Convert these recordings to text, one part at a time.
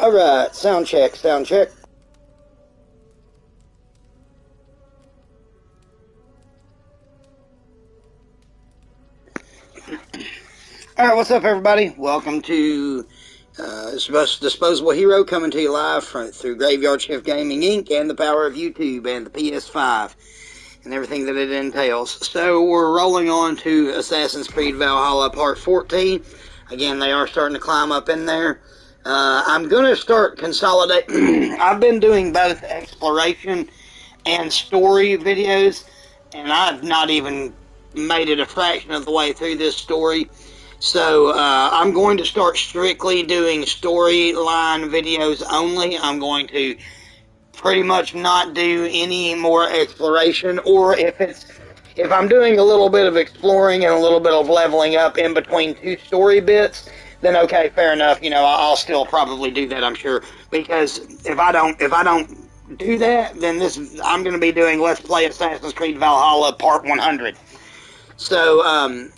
Alright, sound check, sound check. Alright, what's up everybody? Welcome to Disposable Hero, coming to you live through Graveyard Shift Gaming Inc. and the power of YouTube and the PS5 and everything that it entails. So we're rolling on to Assassin's Creed Valhalla Part 14. Again, they are starting to climb up in there. I'm going to start consolidating. I've been doing both exploration and story videos, and I've not even made it a fraction of the way through this story. So I'm going to start strictly doing storyline videos only. I'm going to pretty much not do any more exploration, or if I'm doing a little bit of exploring and a little bit of leveling up in between two story bits, then okay, fair enough. You know, I'll still probably do that, I'm sure, because if I don't do that, then I'm going to be doing Let's Play Assassin's Creed Valhalla Part 100. So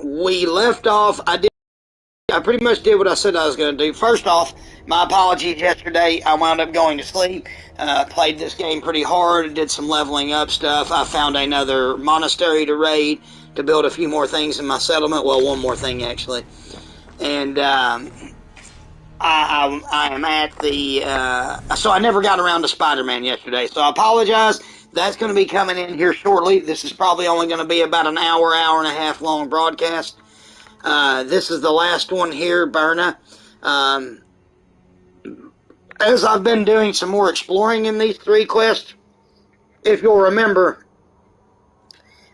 we left off. I pretty much did what I said I was going to do. First off, my apologies yesterday. I wound up going to sleep. Played this game pretty hard. Did some leveling up stuff. I found another monastery to raid to build a few more things in my settlement. Well, one more thing actually. And I am at the... so I never got around to Spider-Man yesterday. So I apologize. That's going to be coming in here shortly. This is probably only going to be about an hour and a half long broadcast. This is the last one here, Berna. As I've been doing some more exploring in these three quests, if you'll remember,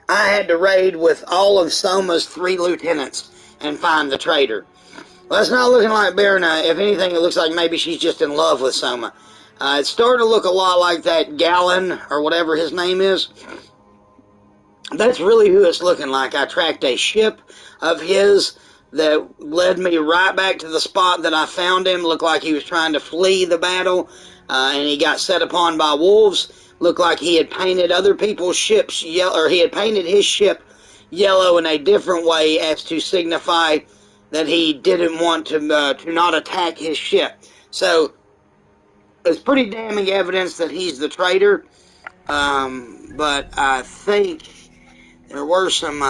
I had to raid with all of Soma's 3 lieutenants and find the traitor. Well, that's not looking like Berna. If anything, it looks like maybe she's just in love with Soma. It's starting to look a lot like that Gallon, or whatever his name is. That's really who it's looking like. I tracked a ship of his that led me right back to the spot that I found him. Looked like he was trying to flee the battle, and he got set upon by wolves. Looked like he had painted other people's ships yellow, or he had painted his ship yellow in a different way as to signify that he didn't want to not attack his ship. So it's pretty damning evidence that he's the traitor. But I think there were some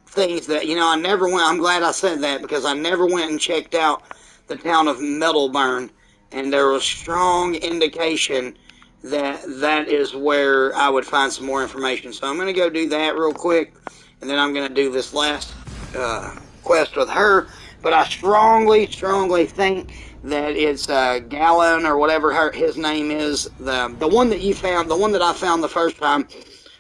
things that, you know, I never went. I'm glad I said that, because I never went and checked out the town of Middleburn, and there was strong indication that that is where I would find some more information. So I'm going to go do that real quick, and then I'm going to do this last quest with her. But I strongly think that it's Gallon, or whatever his name is, the one that you found, the one that I found the first time,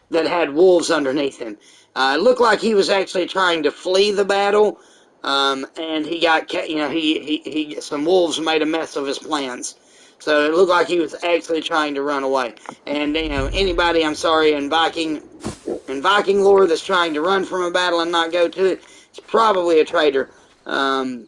that had wolves underneath him. It looked like he was actually trying to flee the battle, and he got, you know, he some wolves made a mess of his plans. So it looked like he was actually trying to run away. And, you know, anybody, I'm sorry, in Viking lore that's trying to run from a battle and not go to it, it's probably a traitor. That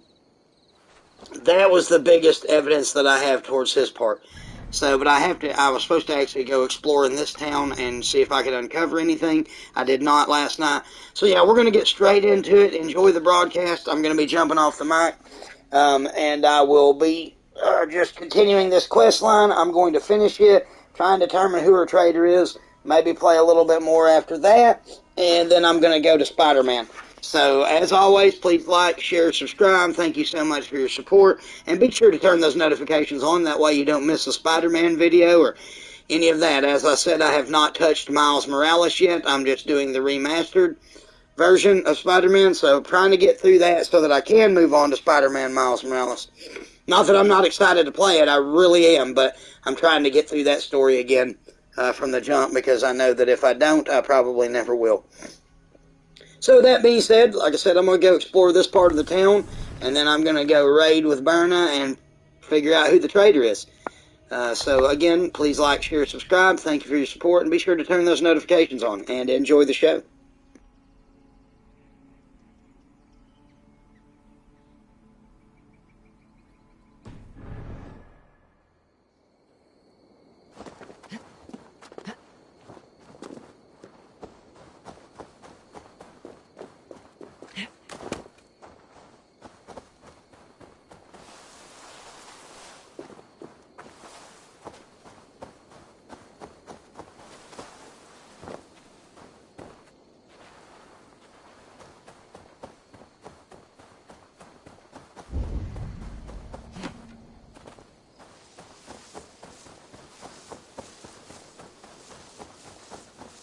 was the biggest evidence that I have towards his part. So, but I was supposed to actually go explore in this town and see if I could uncover anything. I did not last night. So yeah, we're going to get straight into it. Enjoy the broadcast. I'm going to be jumping off the mic. And I will be just continuing this quest line. I'm going to finish it, try and determine who her traitor is, maybe play a little bit more after that, and then I'm going to go to Spider-Man. So, as always, please like, share, subscribe. Thank you so much for your support. And be sure to turn those notifications on. That way you don't miss a Spider-Man video or any of that. As I said, I have not touched Miles Morales yet. I'm just doing the remastered version of Spider-Man. So, trying to get through that so that I can move on to Spider-Man Miles Morales. Not that I'm not excited to play it. I really am. But I'm trying to get through that story again from the jump, because I know that if I don't, I probably never will. So that being said, like I said, I'm going to go explore this part of the town, and then I'm going to go raid with Berna and figure out who the traitor is. So again, please like, share, subscribe. Thank you for your support, and be sure to turn those notifications on, and enjoy the show.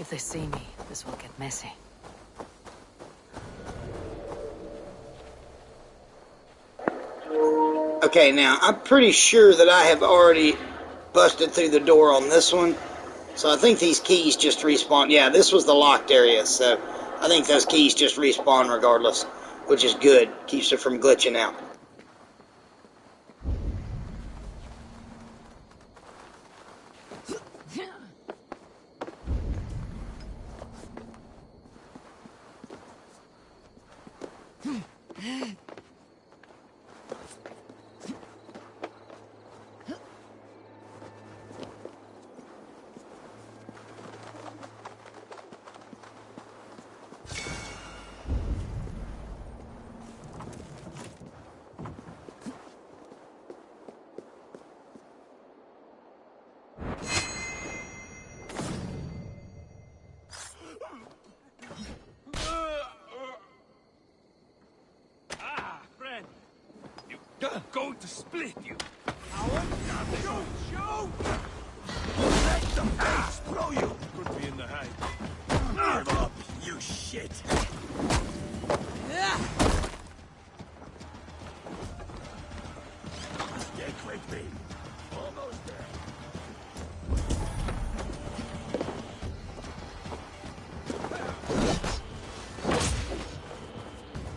If they see me, this will get messy. Okay, now I'm pretty sure that I have already busted through the door on this one. So I think these keys just respawn. Yeah, this was the locked area, so I think those keys just respawn regardless, which is good. Keeps it from glitching out. Going to split you. Shoot! Shoot! Let the base throw you! Could be in the hide. Give up, you shit! Stay quickly. Almost there.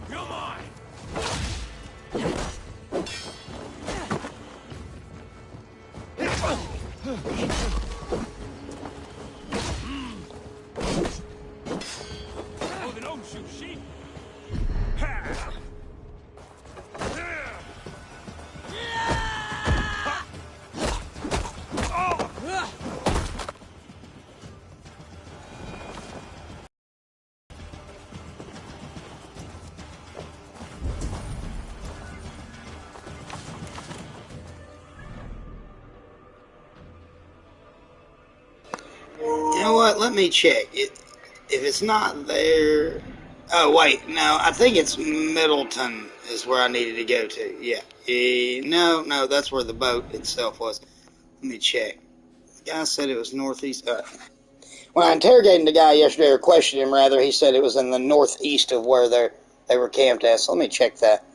You're mine! Moving on, shoot sheep. You know what? Let me check. If it's not there... Oh, wait. No, I think it's Middleton is where I needed to go to. Yeah. No, that's where the boat itself was. Let me check. The guy said it was northeast. When I interrogated the guy yesterday, or questioned him rather, he said it was in the northeast of where they were camped at. So let me check that.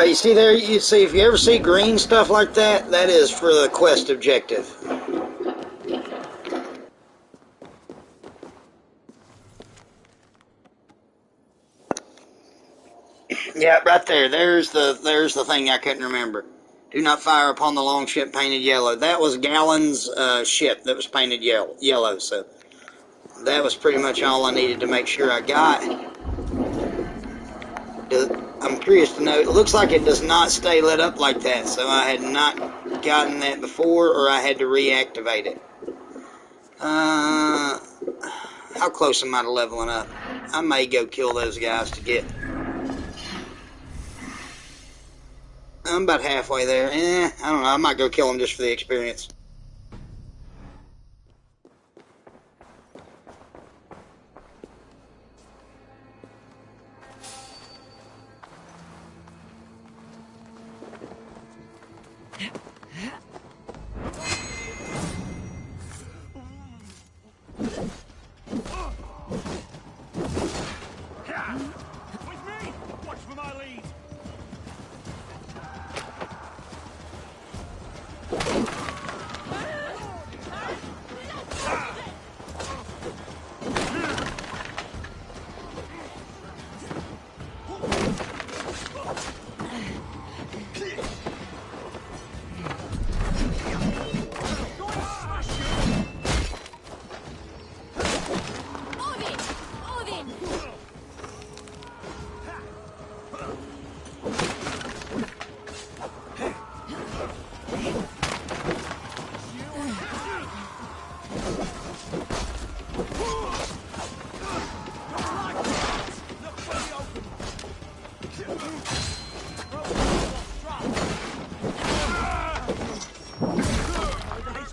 You see there, you see, if you ever see green stuff like that, that is for the quest objective. Yeah, right there. There's the thing I couldn't remember. Do not fire upon the long ship painted yellow. That was Gallon's ship that was painted yellow. So that was pretty much all I needed to make sure I got. I'm curious to know. It looks like it does not stay lit up like that. So I had not gotten that before, or I had to reactivate it. How close am I to leveling up? I may go kill those guys to get. I'm about halfway there. I don't know. I might go kill them just for the experience. With me! Watch for my lead!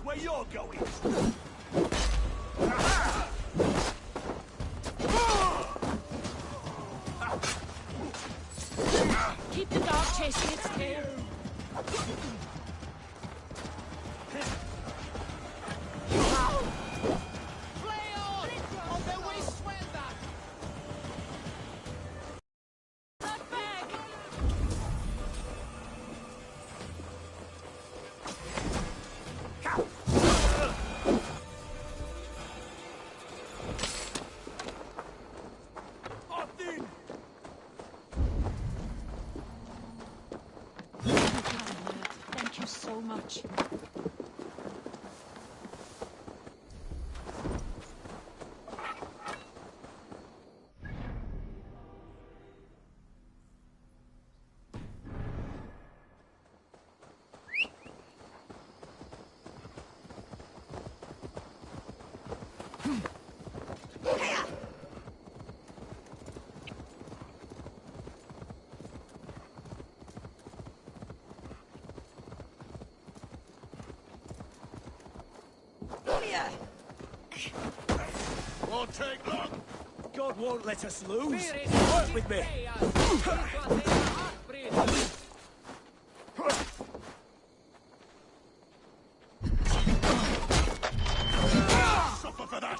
Where you're going. Keep the dog chasing its tail. Thank you so much. Won't take long. God won't let us lose. Work with me. Suffer for that.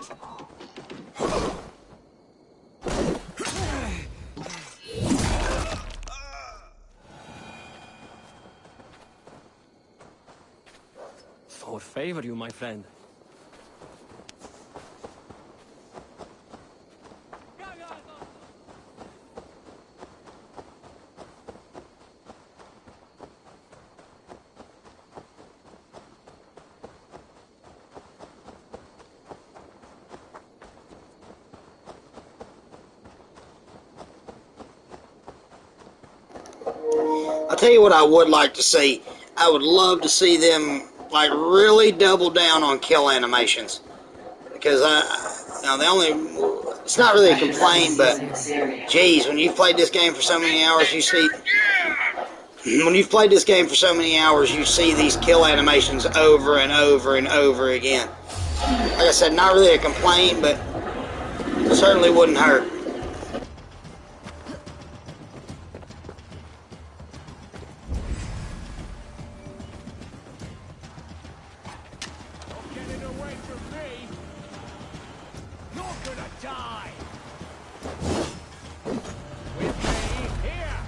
For favor you, my friend. I'll tell you what I would like to see. I would love to see them like really double down on kill animations, because the only, it's not really a complaint, but geez, when you've played this game for so many hours, you see these kill animations over and over and over again. Like I said, not really a complaint, but it certainly wouldn't hurt. Get it away from me. You're gonna die. With me here.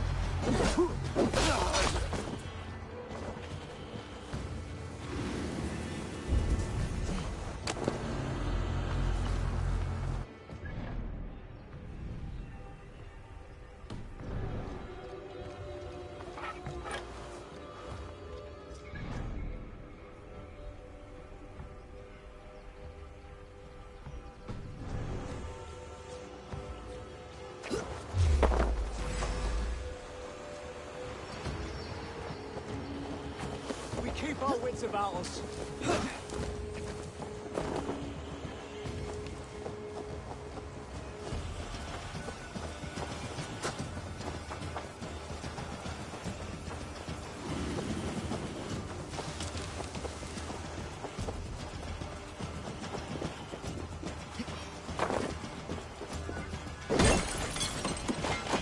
We keep our wits about us.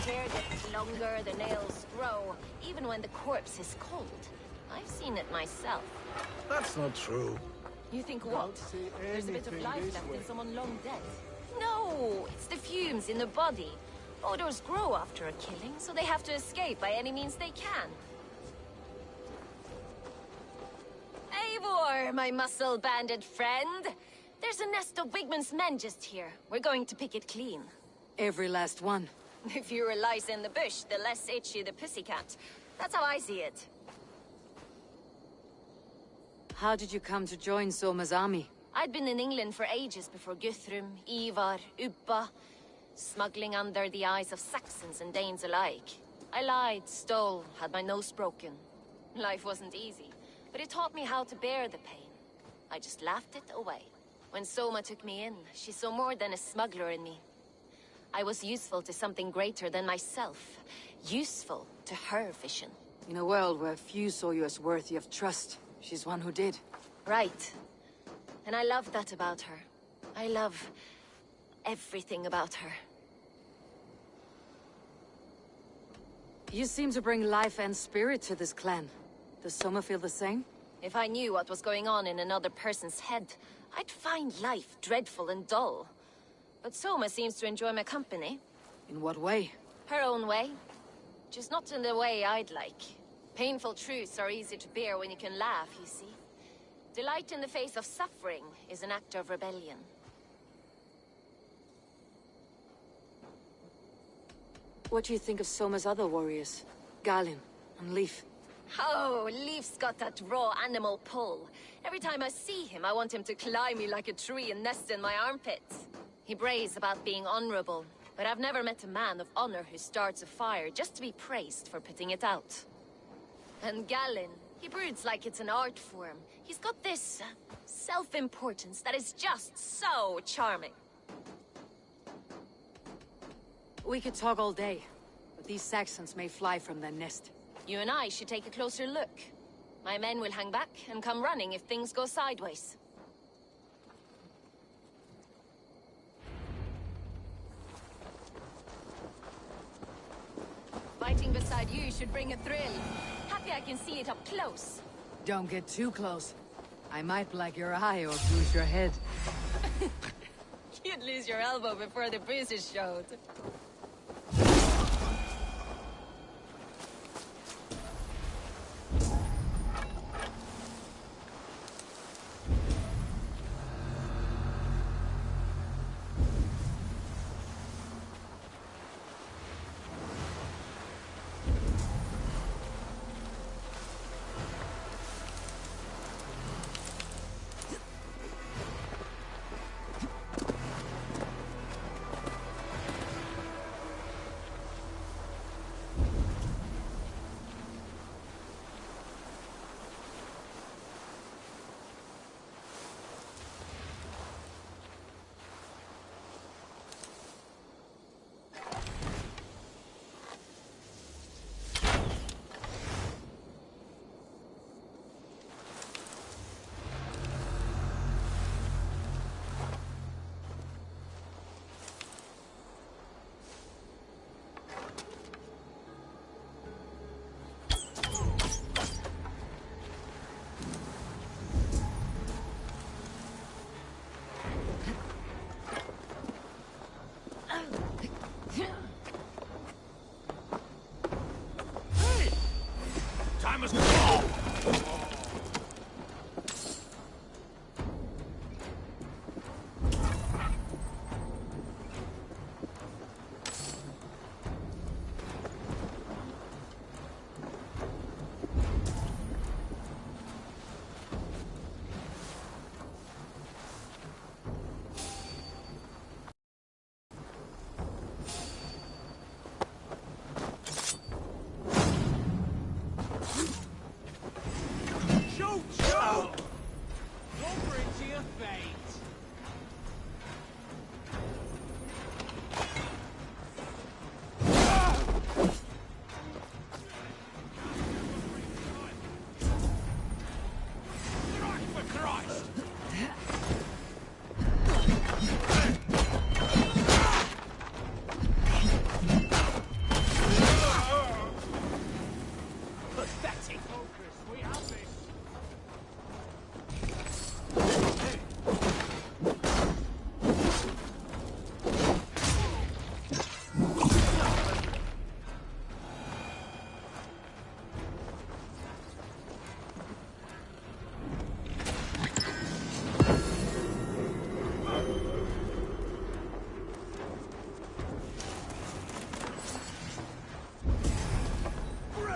Hair gets longer, the nails grow, even when the corpse is cold. I've seen it myself. That's not true. You think what? There's a bit of life left in someone long dead. No, it's the fumes in the body. Odors grow after a killing, so they have to escape by any means they can. Eivor, my muscle-banded friend. There's a nest of Wigman's men just here. We're going to pick it clean. Every last one. The fewer lice in the bush, the less itchy the pussycat. That's how I see it. How did you come to join Soma's army? I'd been in England for ages before Guthrum, Ivar, Ubba, smuggling under the eyes of Saxons and Danes alike. I lied, stole, had my nose broken. Life wasn't easy, but it taught me how to bear the pain. I just laughed it away. When Soma took me in, she saw more than a smuggler in me. I was useful to something greater than myself. Useful to her vision. In a world where few saw you as worthy of trust, she's one who did. Right. And I love that about her. I love everything about her. You seem to bring life and spirit to this clan. Does Soma feel the same? If I knew what was going on in another person's head, I'd find life dreadful and dull. But Soma seems to enjoy my company. In what way? Her own way. Just not in the way I'd like. Painful truths are easy to bear when you can laugh, you see. Delight in the face of suffering is an act of rebellion. What do you think of Soma's other warriors? Galin and Leif? Oh, Leif's got that raw animal pull. Every time I see him, I want him to climb me like a tree and nest in my armpits. He brays about being honorable, but I've never met a man of honor who starts a fire just to be praised for putting it out. And Galin, he broods like it's an art form. He's got this self-importance that is just so charming. We could talk all day, but these Saxons may fly from their nest. You and I should take a closer look. My men will hang back and come running if things go sideways. Fighting beside you should bring a thrill. Happy I can see it up close. Don't get too close. I might black your eye or bruise your head. You'd lose your elbow before the bruises showed.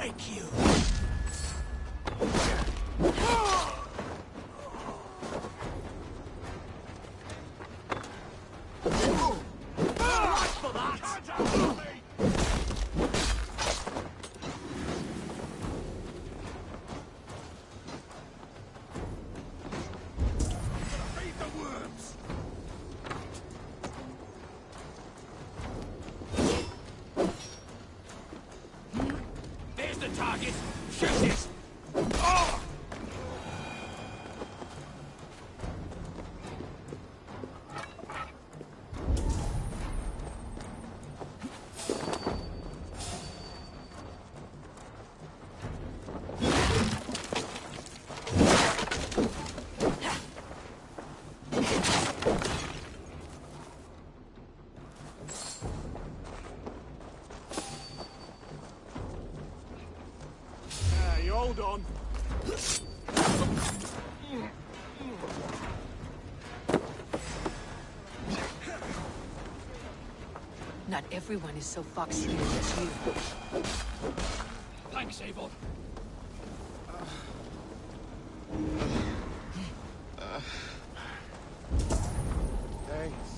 break you. For that. Feed the worms. There's the target. Shoot it. Oh! You hold on. Not everyone is so foxy as you. Thanks, Avon. Thanks.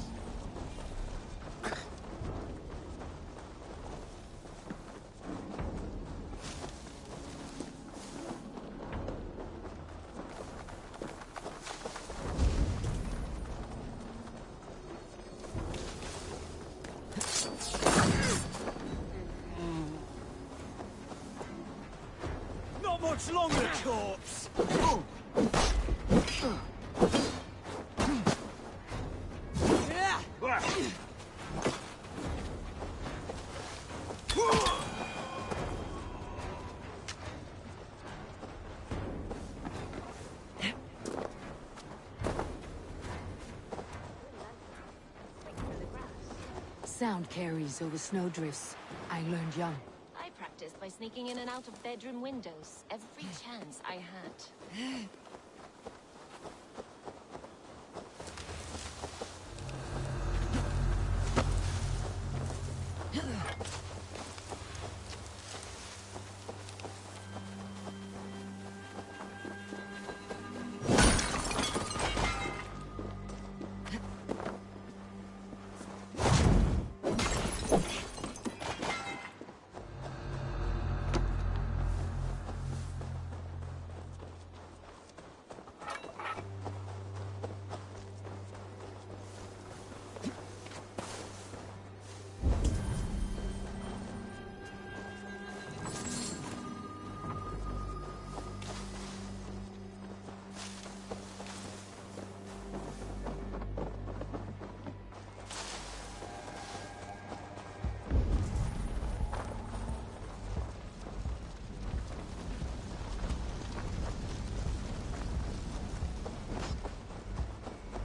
Not much longer, corpse. Sound carries over snowdrifts. I learned young. I practiced by sneaking in and out of bedroom windows every chance I had.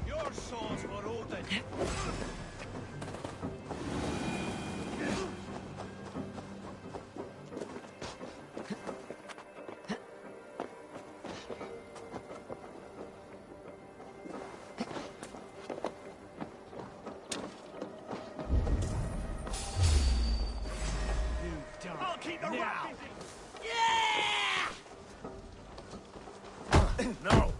Your swords were Odin. I'll keep the now. Yeah! No.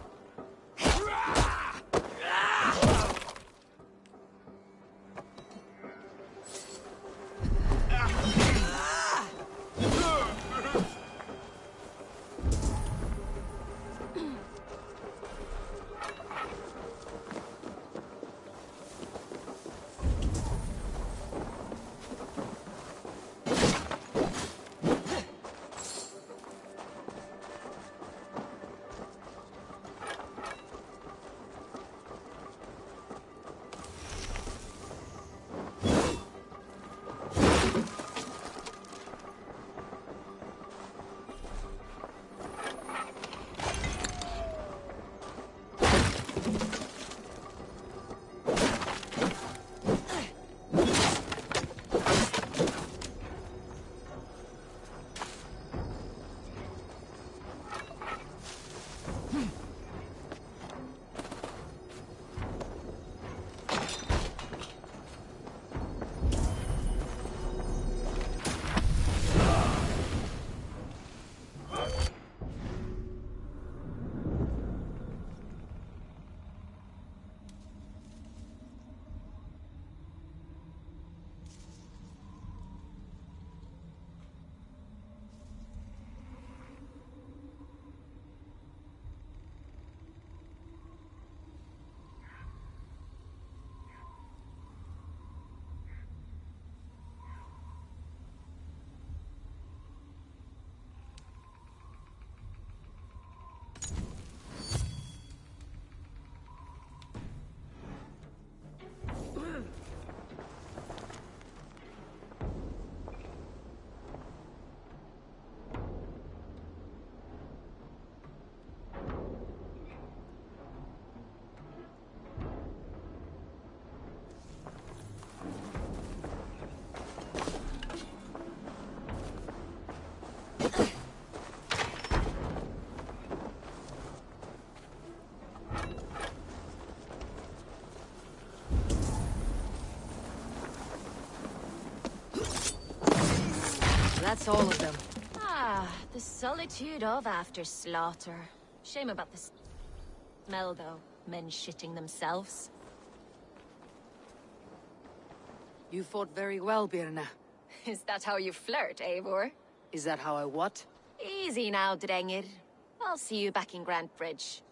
That's all of them. Ah, the solitude of after slaughter. Shame about the smell, though. Men shitting themselves. You fought very well, Birna. Is that how you flirt, Eivor? Is that how I what? Easy now, Drengir. I'll see you back in Grantbridge.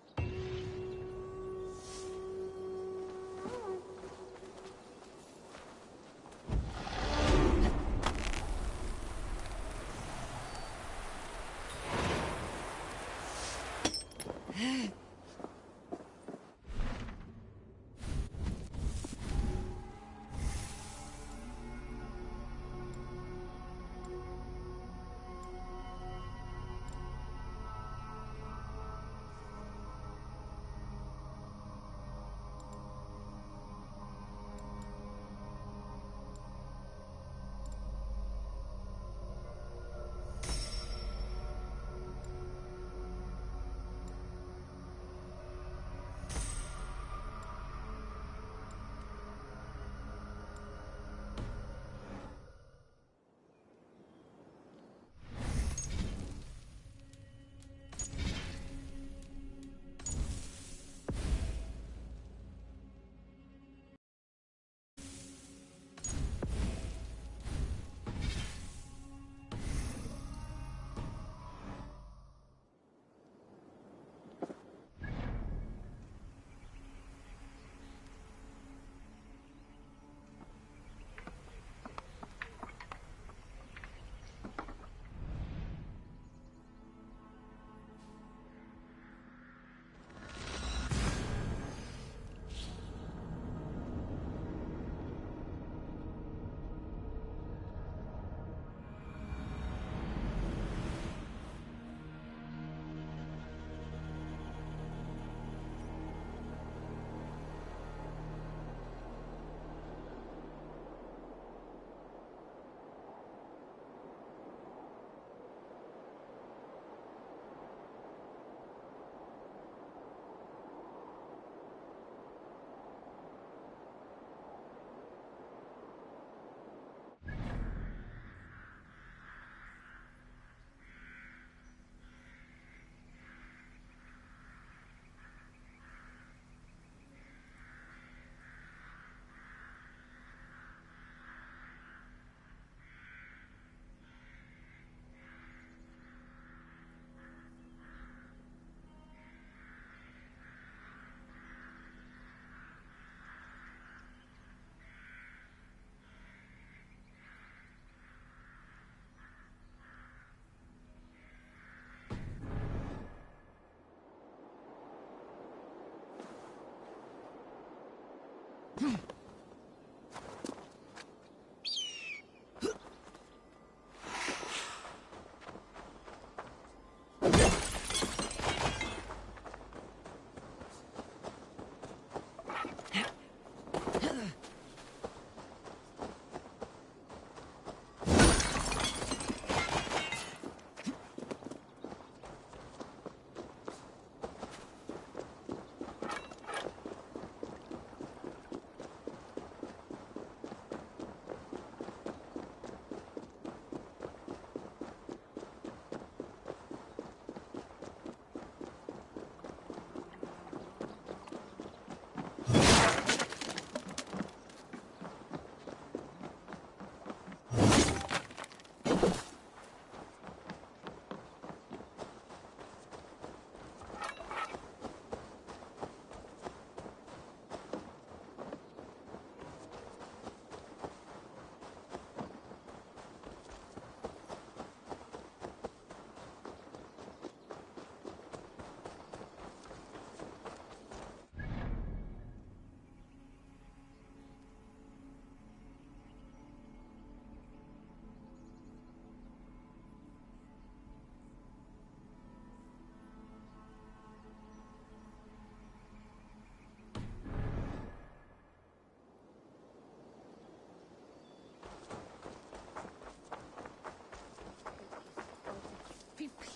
Fífl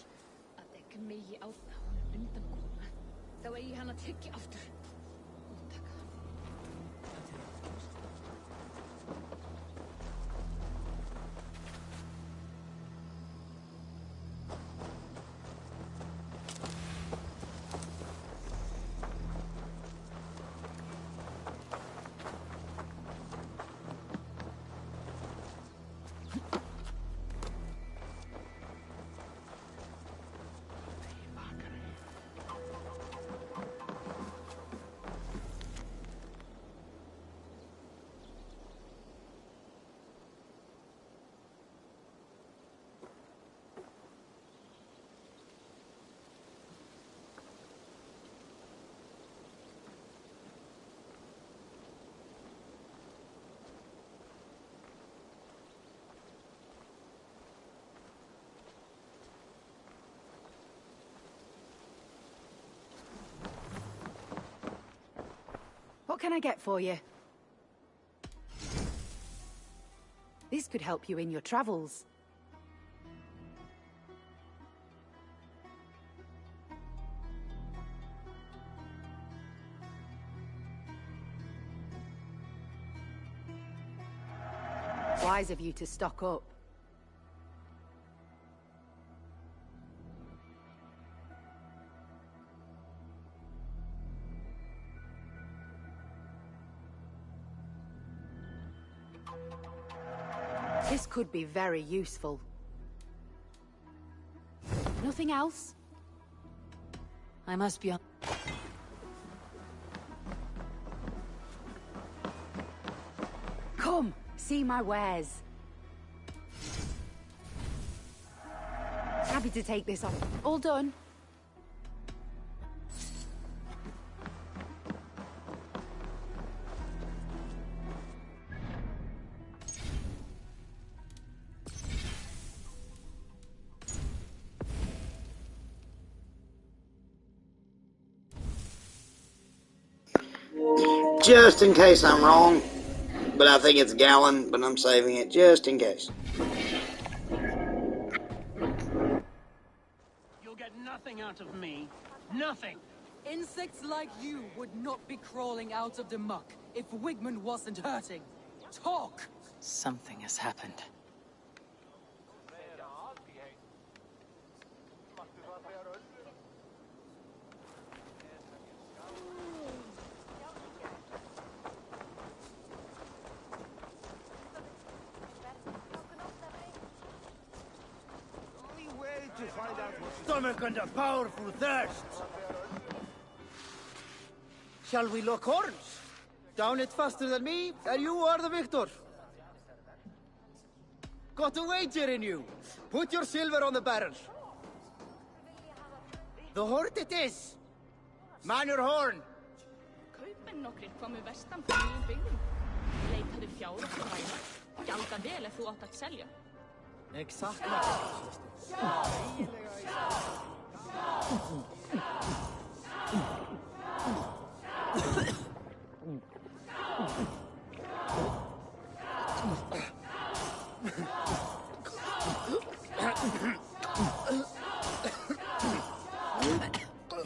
að ekki megi átna honum undan koma. Þá eigi hann að tyggja aftur. Úttaka hann. can I get for you? This could help you in your travels. Wise of you to stock up. This could be very useful. Nothing else? I must be on... Come, see my wares. Happy to take this off. All done. Just in case I'm wrong, but I think it's gallon, but I'm saving it just in case. You'll get nothing out of me. Nothing. Insects like you would not be crawling out of the muck if Wigman wasn't hurting. Talk! Something has happened. Stomach and a powerful thirst. Shall we lock horns? Down it faster than me, and you are the victor. Got a wager in you. Put your silver on the barrel. The horn it is. Man your horn. Kaupmenn nokkrir komu vestan frá nýjum byggðum. Leitaðu fjár og ræða. Gjalda vel ef þú átt að selja. Exakt.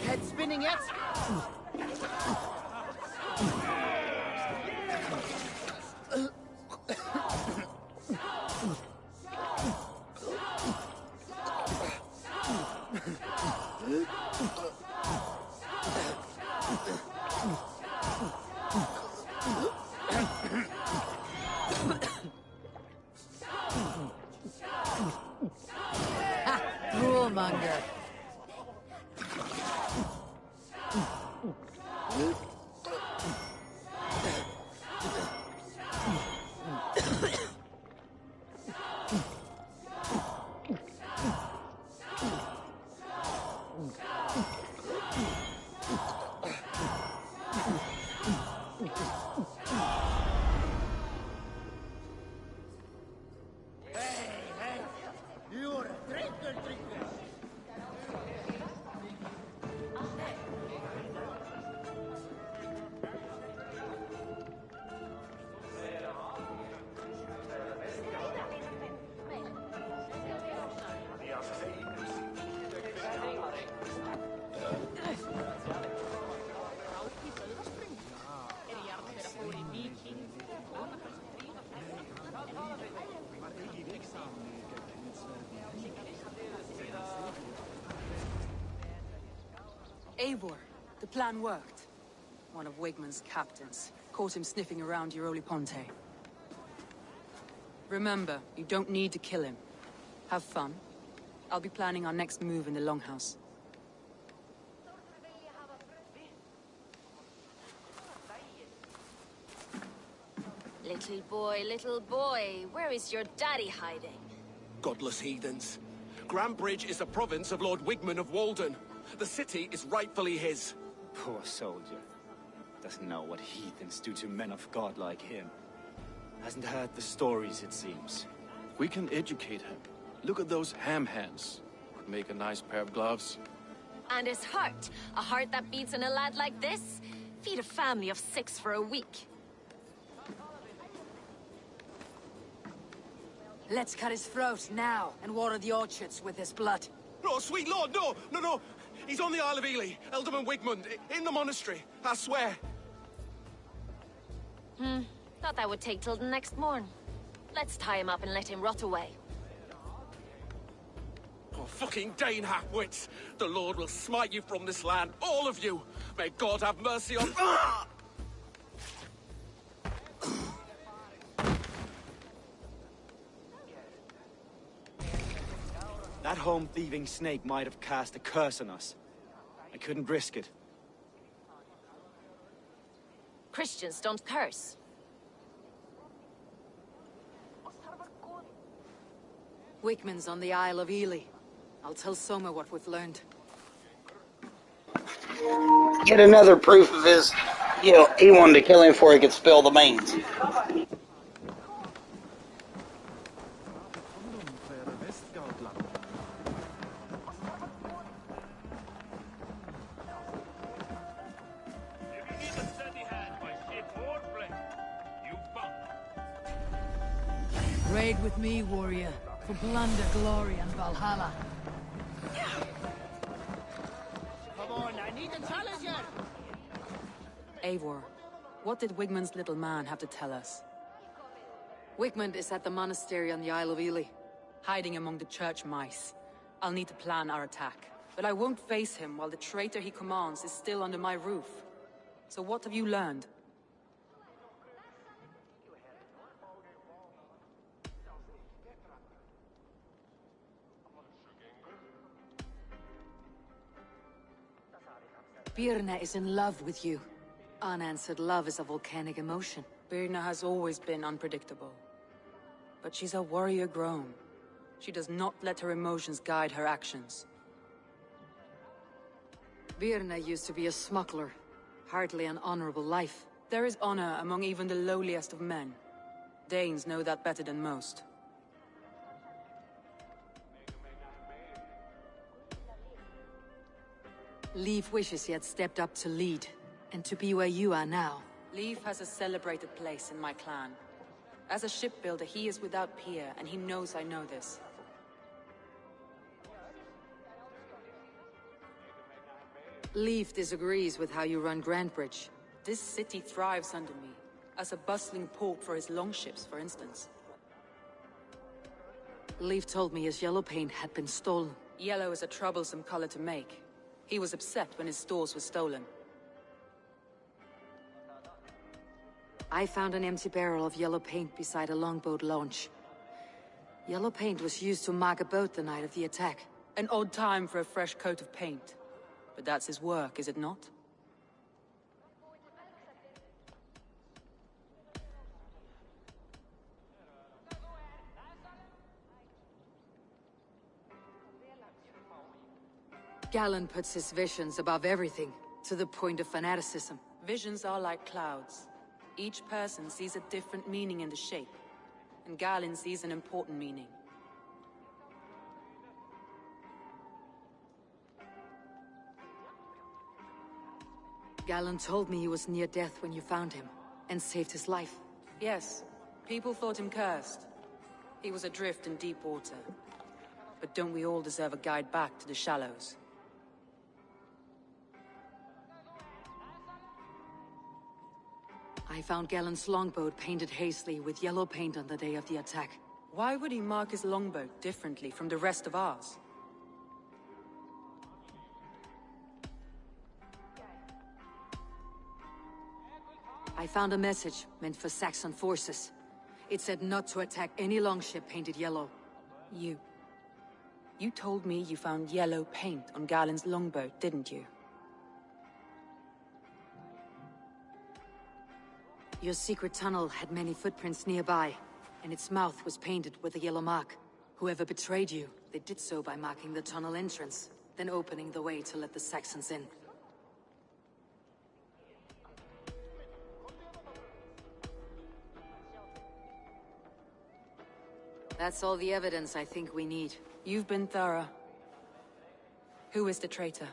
Head spinning yet? Rule-monger. Eivor, the plan worked. One of Wigman's captains caught him sniffing around Euroli Ponte. Remember, you don't need to kill him. Have fun. I'll be planning our next move in the Longhouse. Little boy, where is your daddy hiding? Godless heathens. Grambridge is a province of Lord Wigman of Walden. The city is rightfully his. Poor soldier. Doesn't know what heathens do to men of God like him. Hasn't heard the stories, it seems. We can educate him. Look at those ham hands. Could make a nice pair of gloves. And his heart. A heart that beats in a lad like this? Feed a family of 6 for a week. Let's cut his throat now and water the orchards with his blood. Oh, sweet lord, no! No, no! He's on the Isle of Ely, Elderman Wigmund, in the monastery, I swear. Thought that would take till the next morn. Let's tie him up and let him rot away. Oh, fucking Dane half-wits! The Lord will smite you from this land, all of you! May God have mercy on... That home-thieving snake might have cast a curse on us. I couldn't risk it. Christians don't curse. Wigman's on the Isle of Ely. I'll tell Soma what we've learned. Get another proof of his, he wanted to kill him before he could spill the beans. Raid with me, warrior, for plunder, glory, and Valhalla. Come on, I need a challenger! Eivor, what did Wigmund's little man have to tell us? Wigmund is at the monastery on the Isle of Ely. Hiding among the church mice. I'll need to plan our attack. But I won't face him while the traitor he commands is still under my roof. So what have you learned? Birna is in love with you. Unanswered love is a volcanic emotion. Birna has always been unpredictable. But she's a warrior grown. She does not let her emotions guide her actions. Birna used to be a smuggler. Hardly an honorable life. There is honor among even the lowliest of men. Danes know that better than most. Leif wishes he had stepped up to lead, and to be where you are now. Leif has a celebrated place in my clan. As a shipbuilder, he is without peer, and he knows I know this. Leif disagrees with how you run Grantbridge. This city thrives under me, as a bustling port for his longships, for instance. Leif told me his yellow paint had been stolen. Yellow is a troublesome color to make. He was upset when his stores were stolen. I found an empty barrel of yellow paint beside a longboat launch. Yellow paint was used to mark a boat the night of the attack. An odd time for a fresh coat of paint. But that's his work, is it not? Galen puts his visions above everything, to the point of fanaticism. Visions are like clouds. Each person sees a different meaning in the shape, and Galen sees an important meaning. Galen told me he was near death when you found him, and saved his life. Yes, people thought him cursed. He was adrift in deep water. But don't we all deserve a guide back to the shallows? I found Galen's longboat painted hastily with yellow paint on the day of the attack. Why would he mark his longboat differently from the rest of ours? I found a message meant for Saxon forces. It said not to attack any longship painted yellow. You told me you found yellow paint on Galen's longboat, didn't you? Your secret tunnel had many footprints nearby, and its mouth was painted with a yellow mark. Whoever betrayed you, they did so by marking the tunnel entrance, then opening the way to let the Saxons in. That's all the evidence I think we need. You've been thorough. Who is the traitor?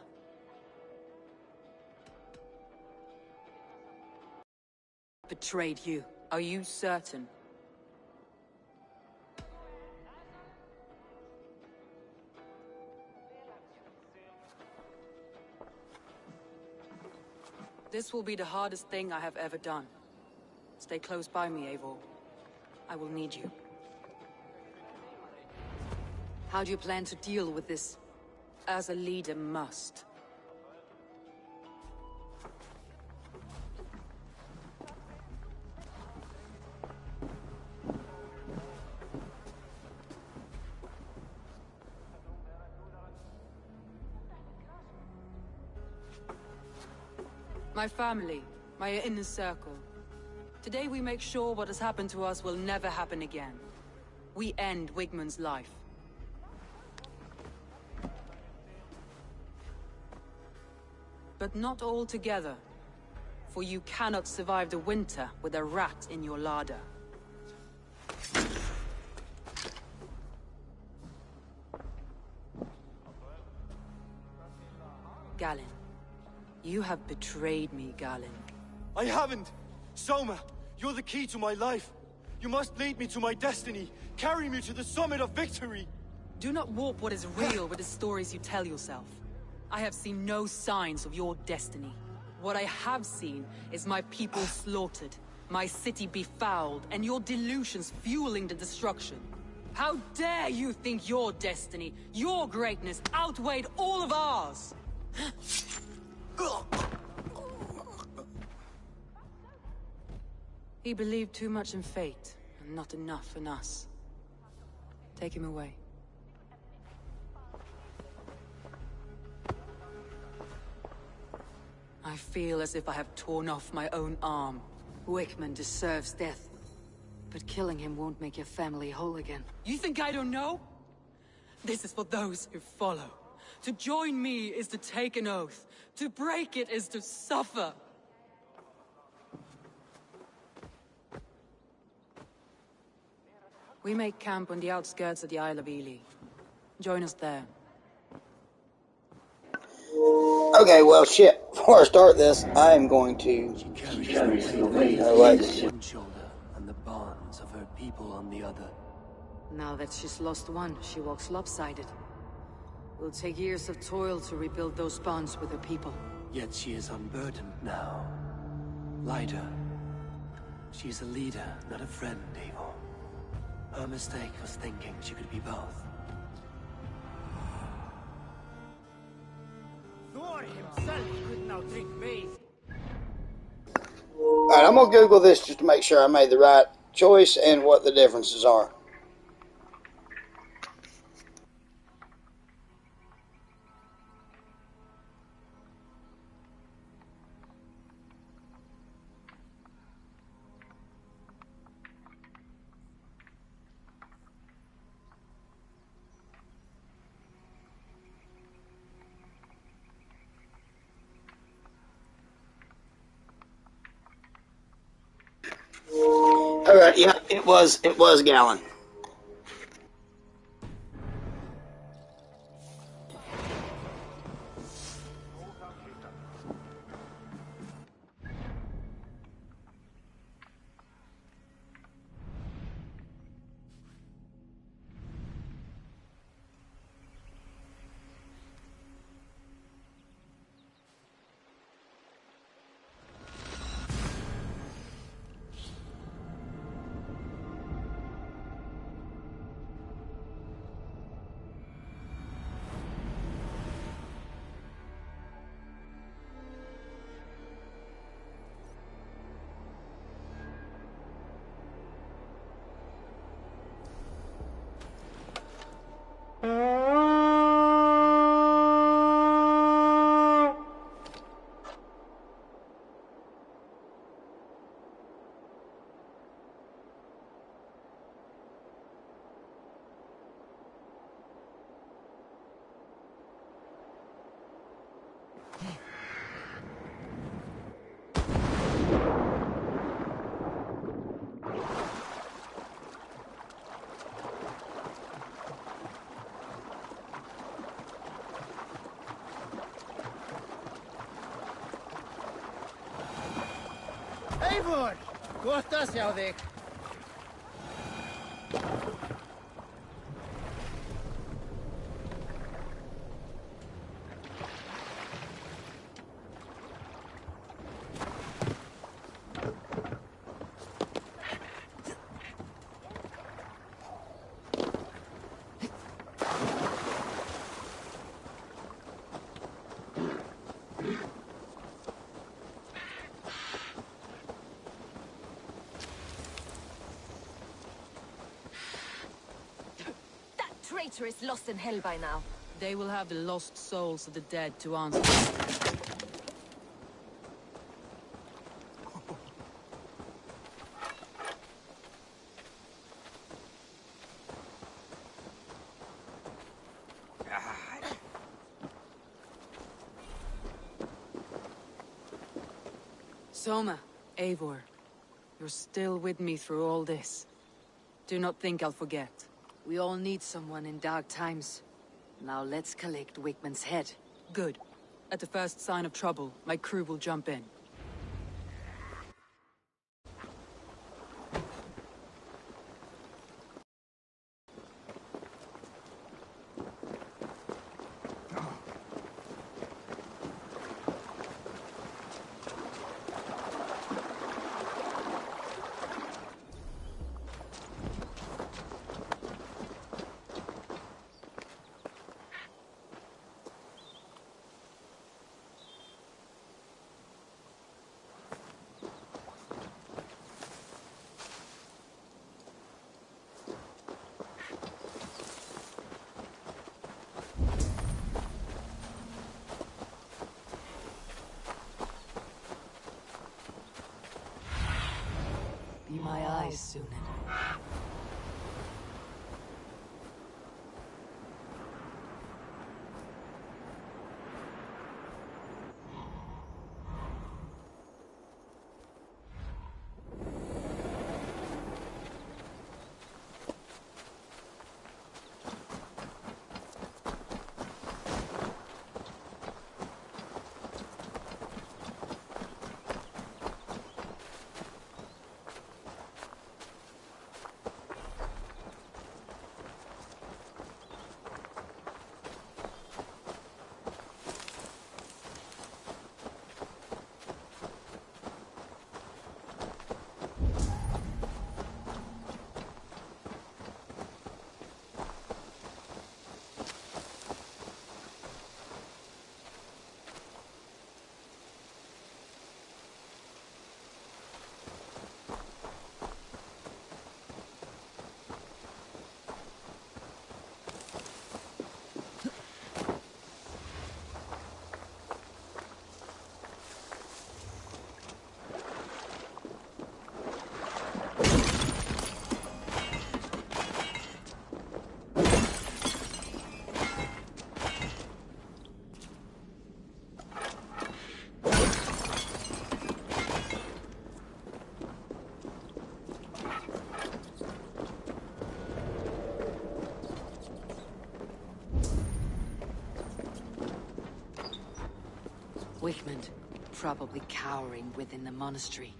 Betrayed you. Are you certain? This will be the hardest thing I have ever done. Stay close by me, Eivor. I will need you. How do you plan to deal with this? As a leader must. My family, my inner circle. Today we make sure what has happened to us will never happen again. We end Wigmund's life. But not all together. For you cannot survive the winter with a rat in your larder. Galen. You have betrayed me, Galen. I haven't! Soma, you're the key to my life. You must lead me to my destiny. Carry me to the summit of victory. Do not warp what is real with the stories you tell yourself. I have seen no signs of your destiny. What I have seen is my people slaughtered, my city befouled, and your delusions fueling the destruction. How dare you think your destiny, your greatness, outweighed all of ours? He believed too much in fate, and not enough in us. Take him away. I feel as if I have torn off my own arm. Wigmund deserves death. But killing him won't make your family whole again. You think I don't know? This is for those who follow. To join me is to take an oath. To break it is to suffer. We make camp on the outskirts of the Isle of Ely. Join us there. Okay, well, shit. Before I start this, I am going to... She carries the weight of Like, one shoulder and the bonds of her people on the other. Now that she's lost one, she walks lopsided. It'll take years of toil to rebuild those bonds with her people. Yet she is unburdened now. Lighter. She's a leader, not a friend, Eivor. Her mistake was thinking she could be both. Thor himself could now drink bathe. Alright, I'm going to Google this just to make sure I made the right choice and what the differences are. Alright, yeah, it was Gallon. Eivor! Gott að sjá þig. Traitor is lost in hell by now. They will have the lost souls of the dead to answer. Soma, Eivor, you're still with me through all this. Do not think I'll forget. We all need someone in dark times. Now let's collect Wigman's head. Good. At the first sign of trouble, my crew will jump in. Be my eyes, Sunan. Wigman, probably cowering within the monastery.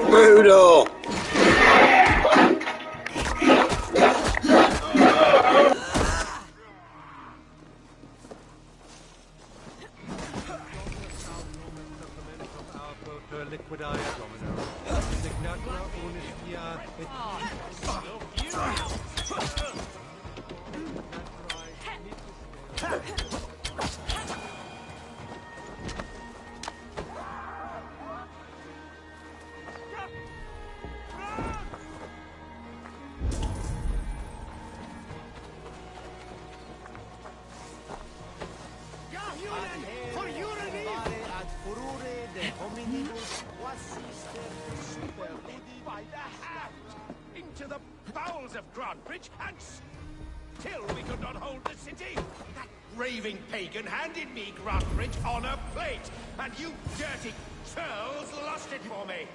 Brutal. By the hand! Into the bowels of Grantbridge, and still we could not hold the city! That raving pagan handed me Grantbridge on a plate, and you dirty churls lost it for me!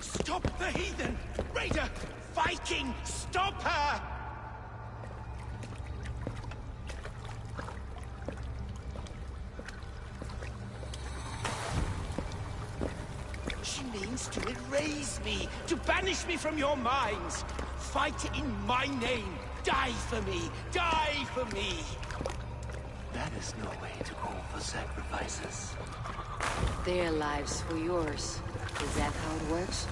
Stop the heathen! Raider! Viking! Stop her! She means to erase me, to banish me from your minds. Fight in my name. Die for me. Die for me. That is no way to call for sacrifices. Their lives for yours. Is that how it works?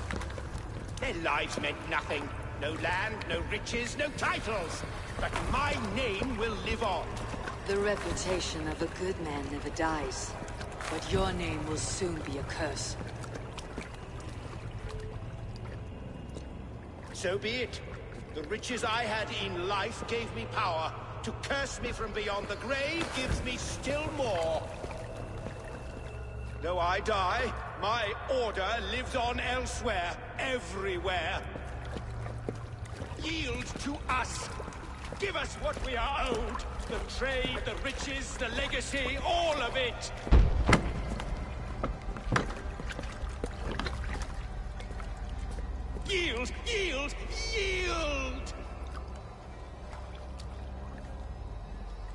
Their lives meant nothing. No land, no riches, no titles. But my name will live on. The reputation of a good man never dies. But your name will soon be a curse. So be it. The riches I had in life gave me power. To curse me from beyond the grave gives me still more. Though I die, my order lives on elsewhere, everywhere. Yield to us. Give us what we are owed. The trade, the riches, the legacy, all of it. Yield! Yield! Yield!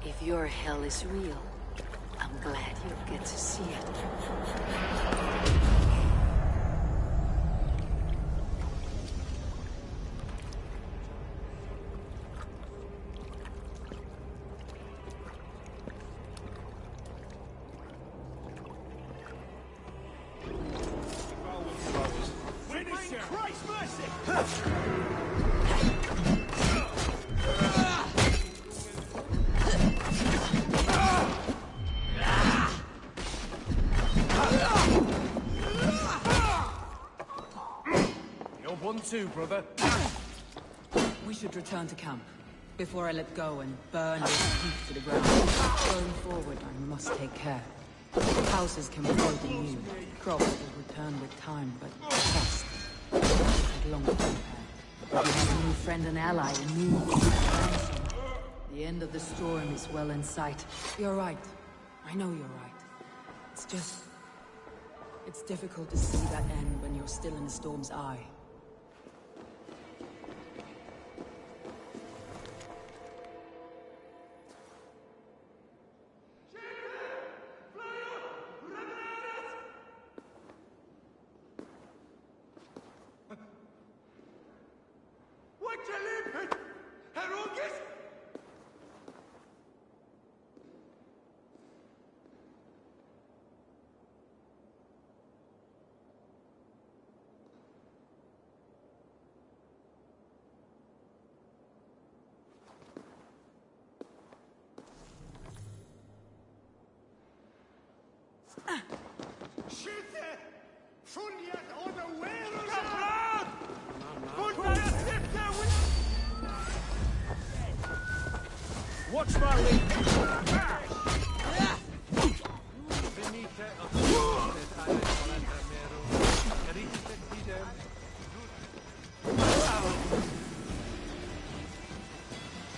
If your hell is real, I'm glad you'll get to see it. Too, brother. We should return to camp before I let go and burn this heap to the ground. Going forward, I must take care. Houses can be built anew. Crops will return with time, but the cost at long term. You have a new friend and ally in me. The end of the storm is well in sight. You're right. I know you're right. It's just... it's difficult to see that end when you're still in the storm's eye. Watch my lead.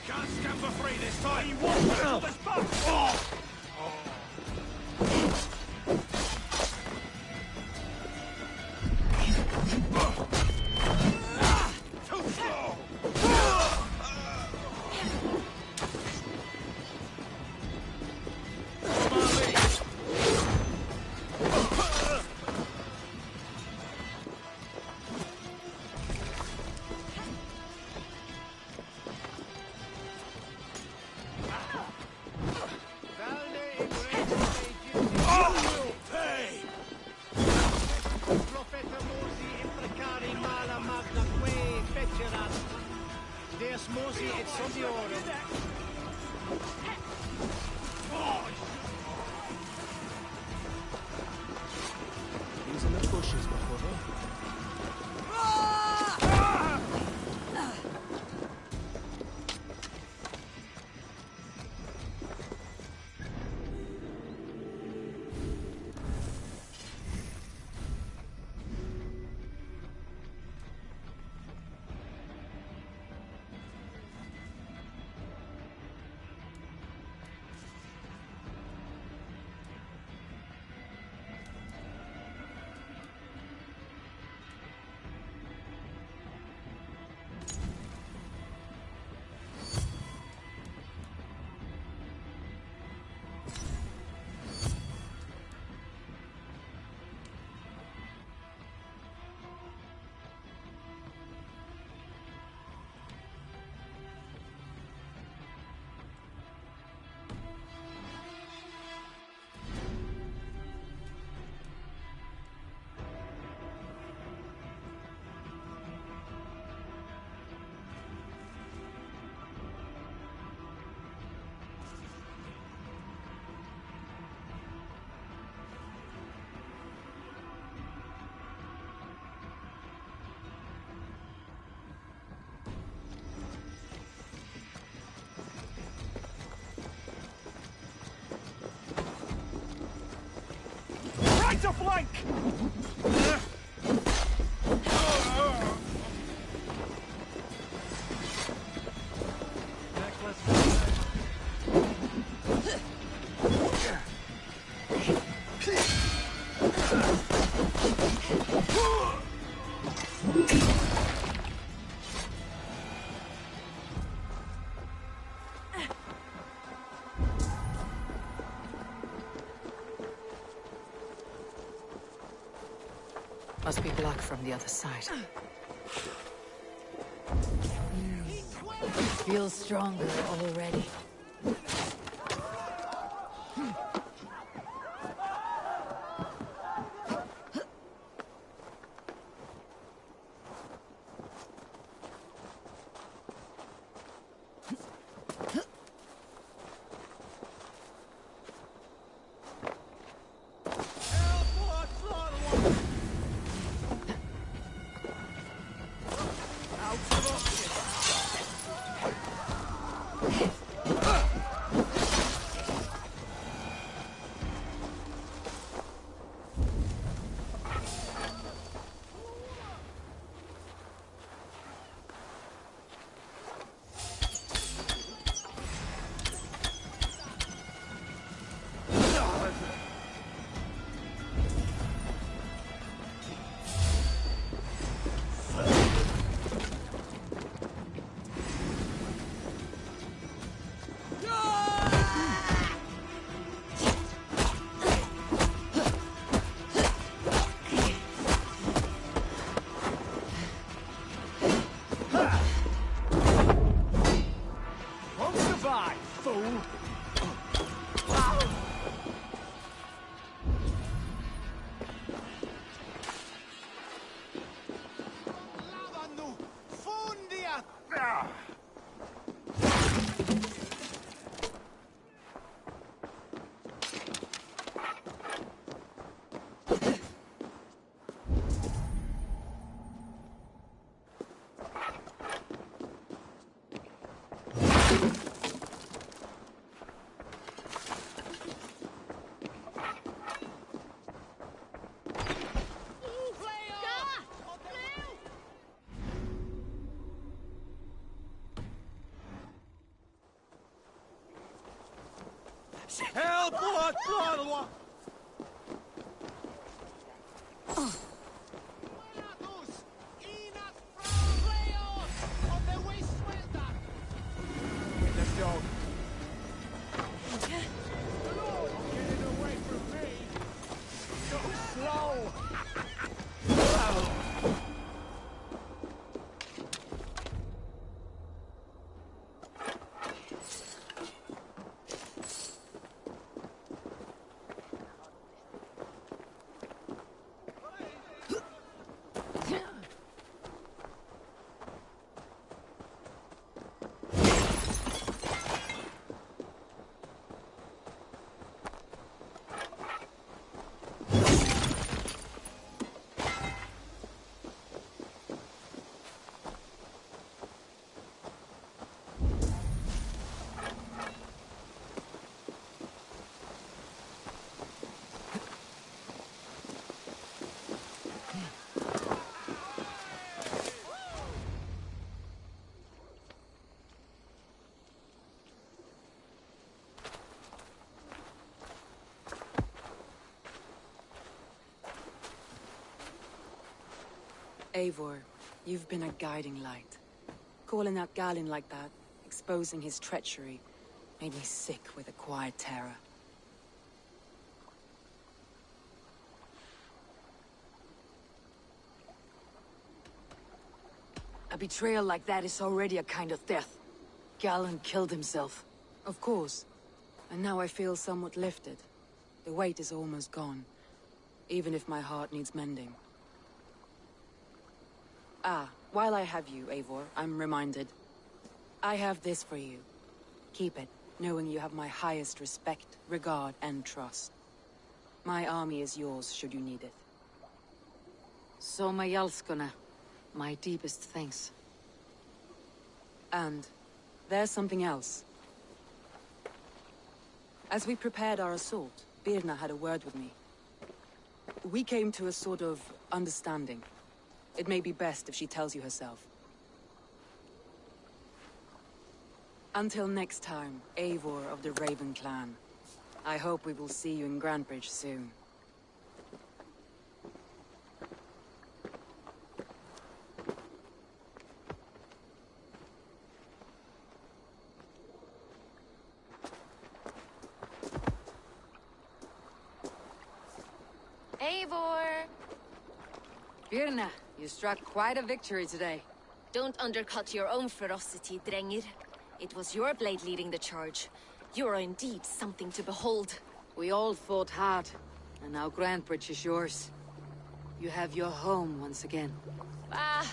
Can't stand for free this time. He won't hold us back. associated Sodiorum. He's in the bushes, my brother. Right to flank! Must be black from the other side. Feels stronger already. Help! What? Eivor, you've been a guiding light. Calling out Galin like that, exposing his treachery, made me sick with a quiet terror. A betrayal like that is already a kind of death. Gallen killed himself. Of course. And now I feel somewhat lifted. The weight is almost gone, even if my heart needs mending. Ah, while I have you, Eivor, I'm reminded. I have this for you. Keep it, knowing you have my highest respect, regard, and trust. My army is yours, should you need it. Soma Jalskona, my deepest thanks. And there's something else. As we prepared our assault, Birna had a word with me. We came to a sort of understanding. It may be best if she tells you herself. Until next time, Eivor of the Raven Clan. I hope we will see you in Grantebridge soon. Eivor! Birna, you struck quite a victory today. Don't undercut your own ferocity, Drengir. It was your blade leading the charge. You are indeed something to behold. We all fought hard, and now Grantebridge is yours. You have your home once again. Ah,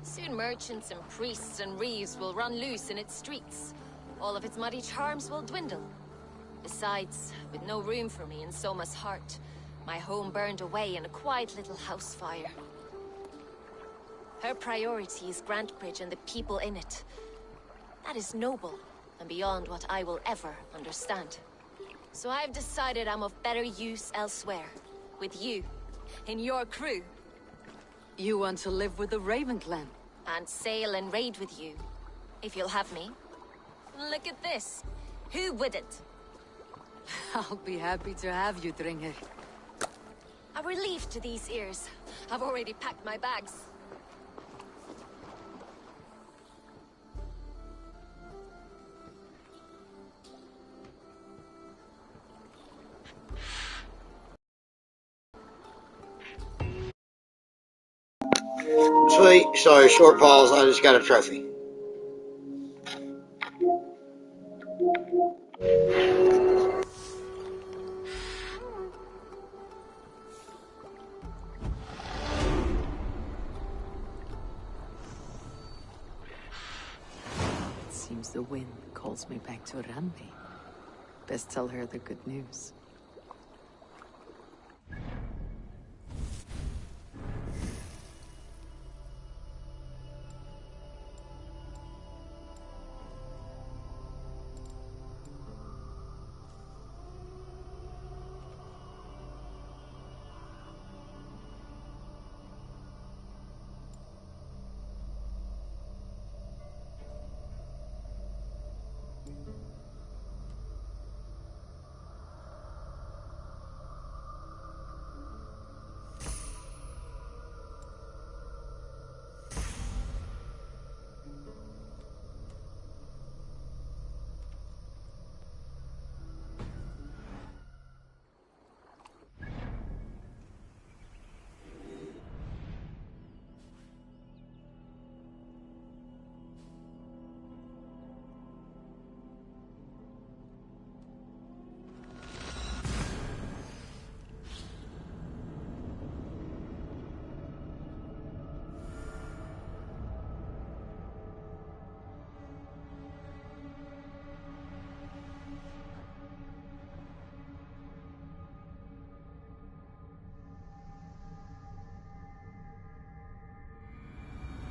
soon merchants and priests and reeves will run loose in its streets. All of its muddy charms will dwindle. Besides, with no room for me in Soma's heart, my home burned away in a quiet little house fire. Her priority is Grantebridge and the people in it. That is noble, and beyond what I will ever understand. So I've decided I'm of better use elsewhere. With you, in your crew. You want to live with the Raven Clan? And sail and raid with you, if you'll have me. Look at this. Who wouldn't? I'll be happy to have you, Dringr. A relief to these ears. I've already packed my bags. Sweet. Sorry, short pause. I just got a trophy. It seems the wind calls me back to Randi. Best tell her the good news.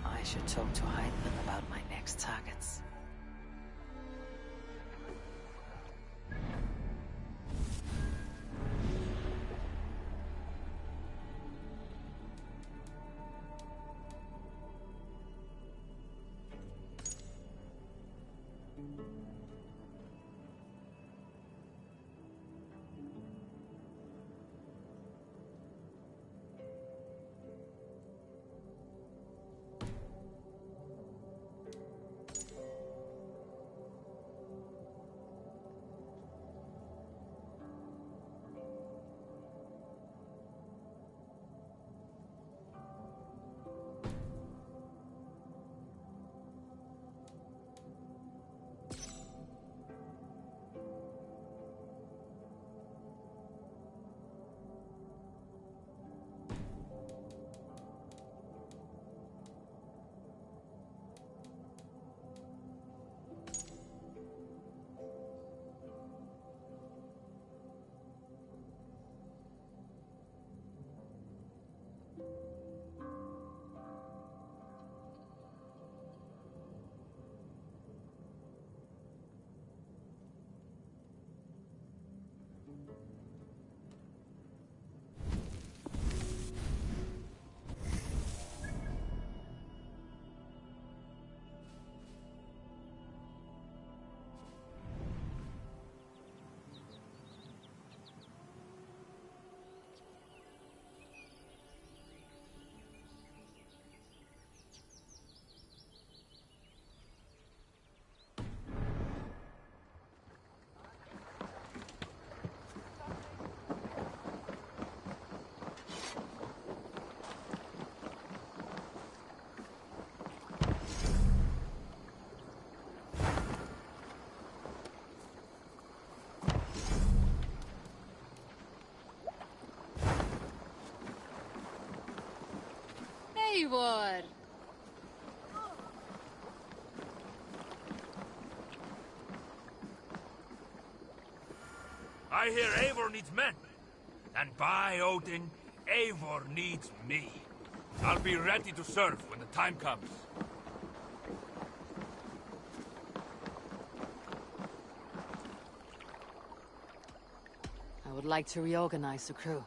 I should talk to Heidman about my next targets. Eivor! I hear Eivor needs men. And by Odin, Eivor needs me. I'll be ready to serve when the time comes. I would like to reorganize the crew.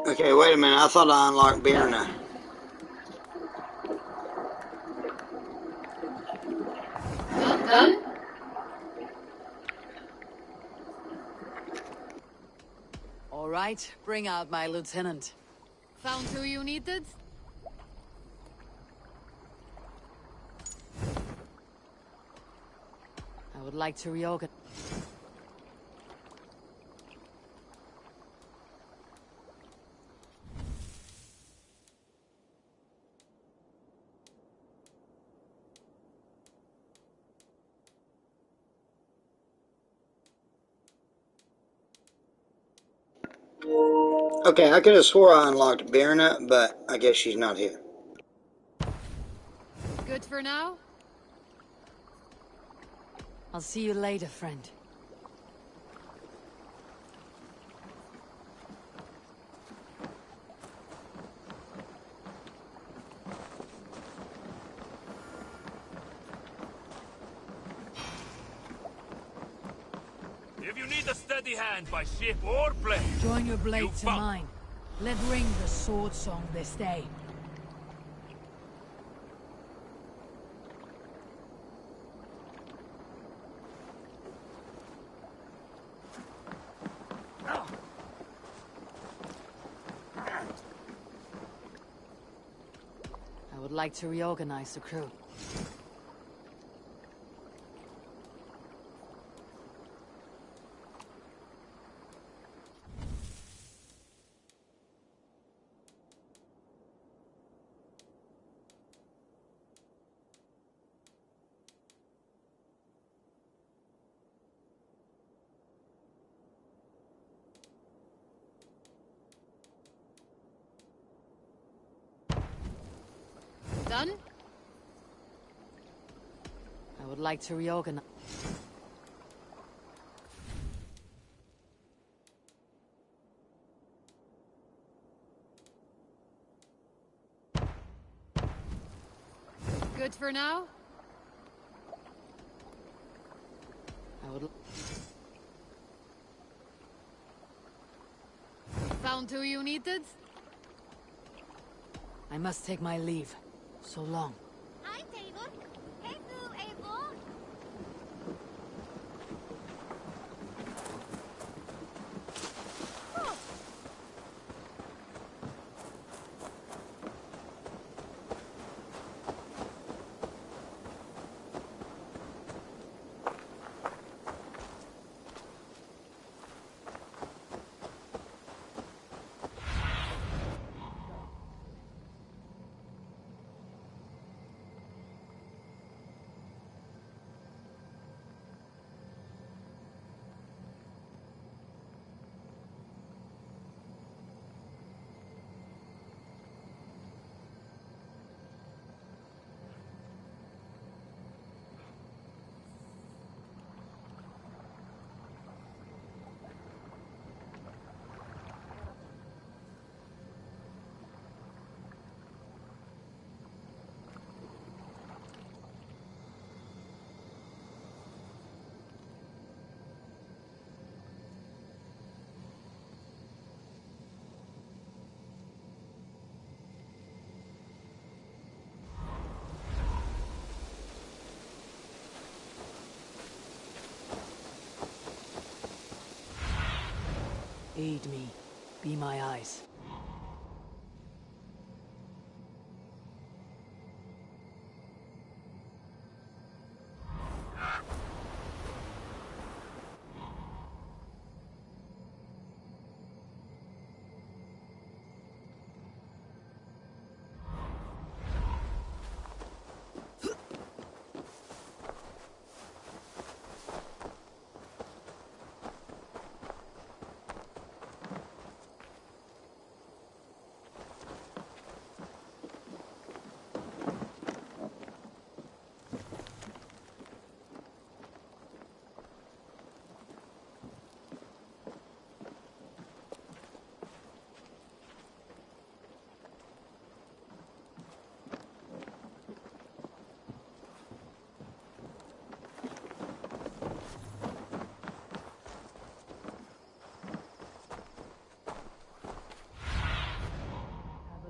Okay, wait a minute. I thought I unlocked Birna. Done? All right, bring out my lieutenant. Found who you needed? I would like to reorganize. Okay, I could have swore I unlocked Birna, but I guess she's not here. Good for now? I'll see you later, friend. If you need a steady hand by ship or plane, Join your blade you to found- mine. Let ring the sword song this day. I would like to reorganize the crew. Done? I would like to reorganize. Good for now? I would. Found who you needed? I must take my leave. So long. Hi, Eivor. Hello, Eivor. Aid me. Be my eyes.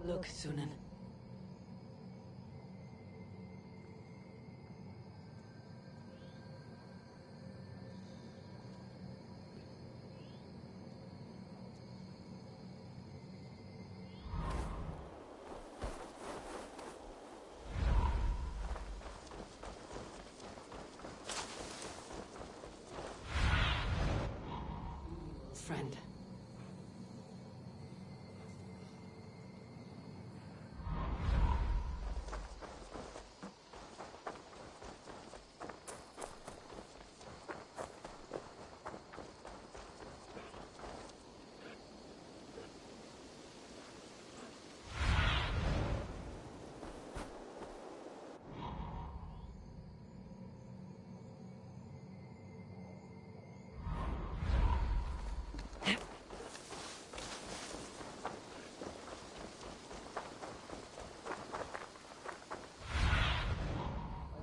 Look, Sunan. Friend.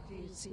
What do you see?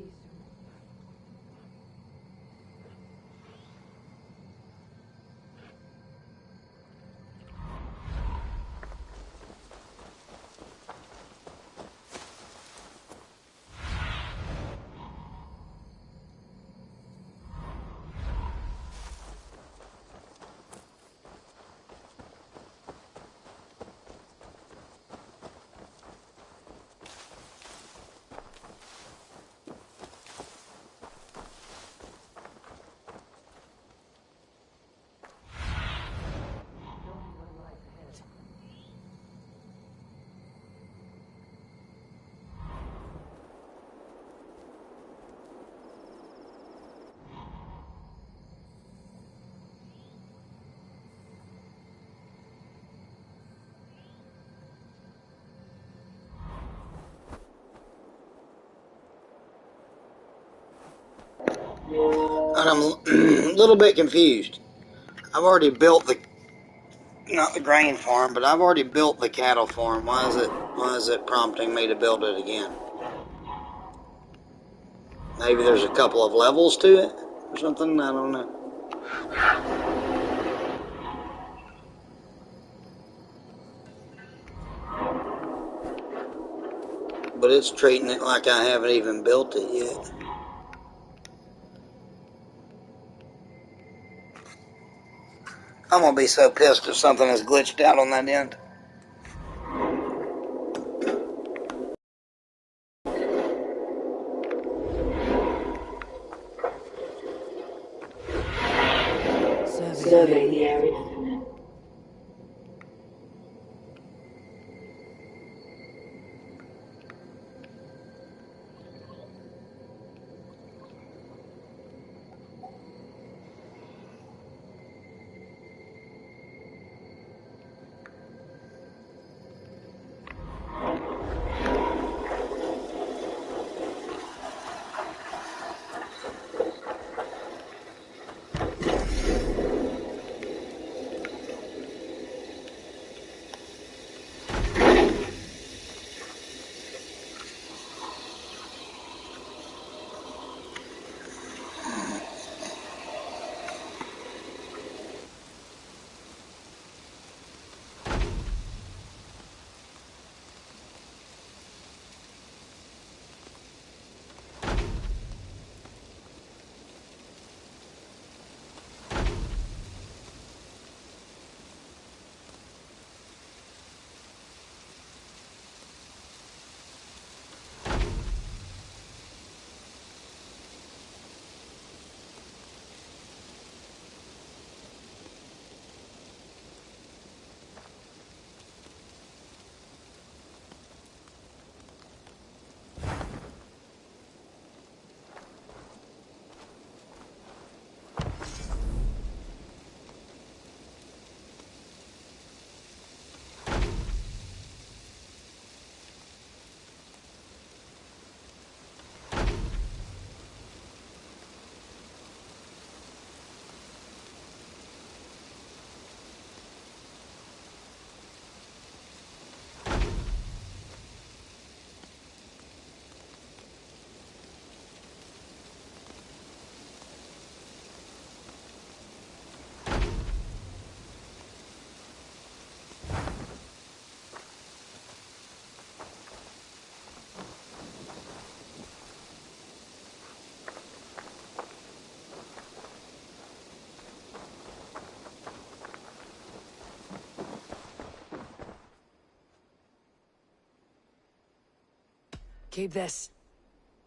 And I'm a little bit confused. I've already built the, not the grain farm, but I've already built the cattle farm. Why is it prompting me to build it again? Maybe there's a couple of levels to it or something, I don't know. But it's treating it like I haven't even built it yet. I'm gonna be so pissed if something is glitched out on that end. Survey the area. Keep this.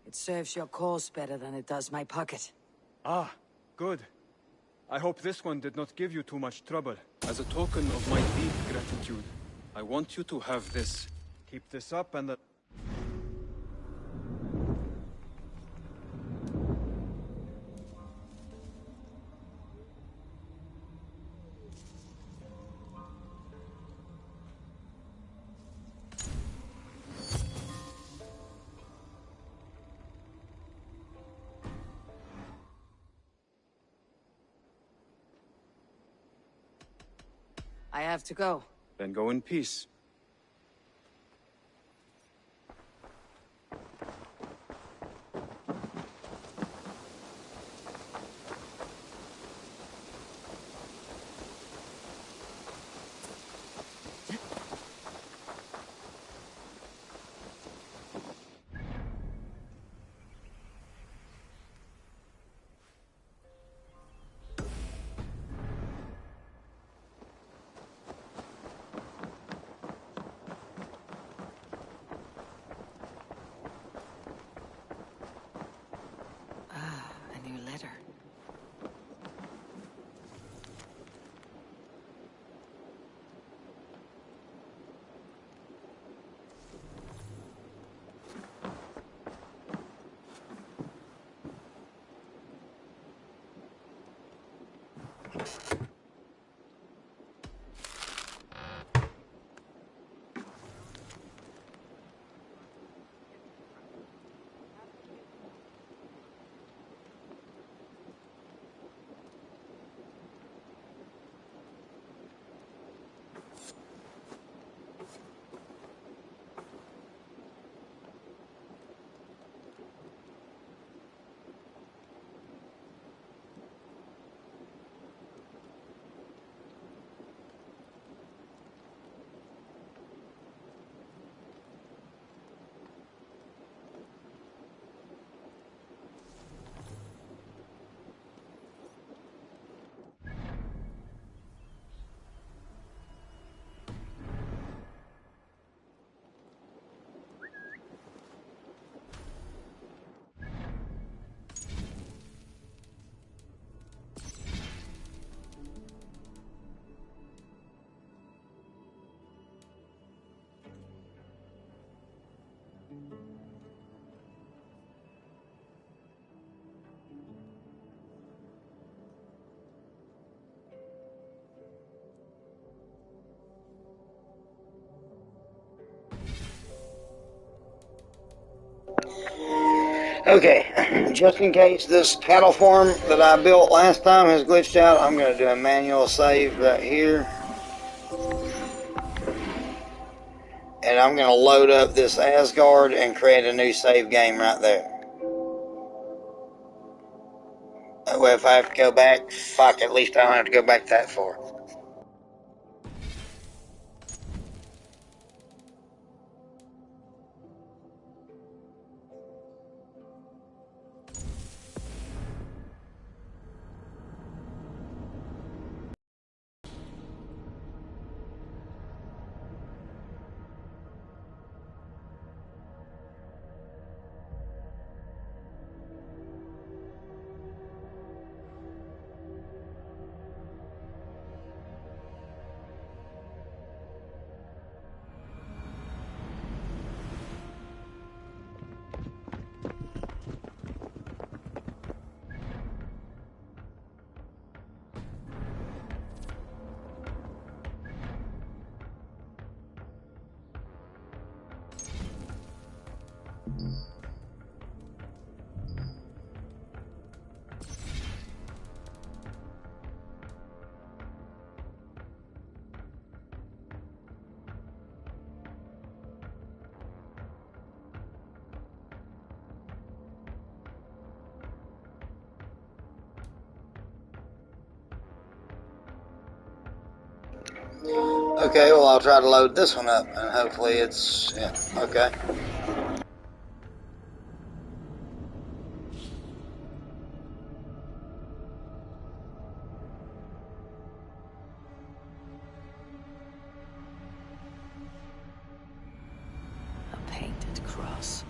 It serves your cause better than it does my pocket. Ah, good. I hope this one did not give you too much trouble. As a token of my deep gratitude, I want you to have this. Keep this up and the... I have to go. Then go in peace. A new letter. Okay, just in case this cattle farm that I built last time has glitched out, I'm going to do a manual save right here. And I'm going to load up this Asgard and create a new save game right there. That way if I have to go back, fuck, at least I don't have to go back that far. Okay, well I'll try to load this one up and hopefully it's, yeah, okay. A painted cross.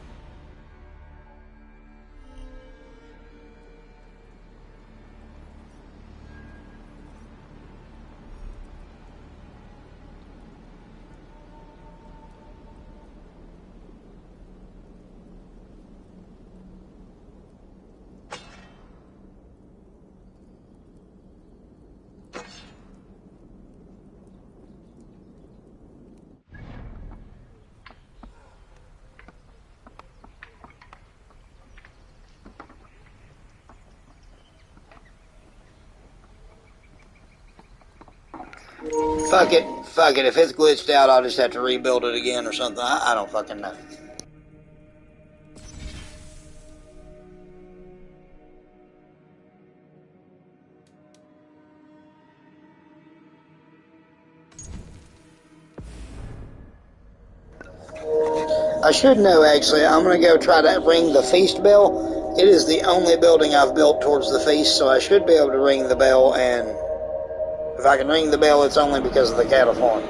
Fuck it. Fuck it. If it's glitched out, I'll just have to rebuild it again or something. I don't fucking know. I should know, actually. I'm going to go try to ring the feast bell. It is the only building I've built towards the feast, so I should be able to ring the bell, and if I can ring the bell, it's only because of the cattle farm.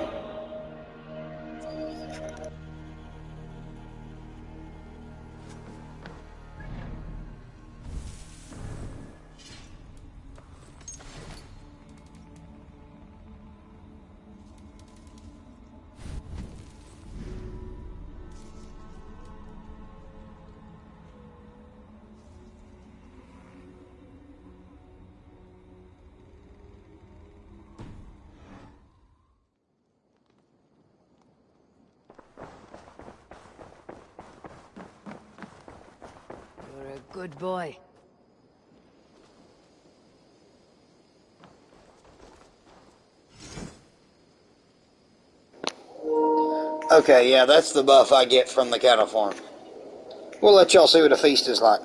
You're a good boy. Okay, yeah, that's the buff I get from the cattle farm. We'll let y'all see what a feast is like.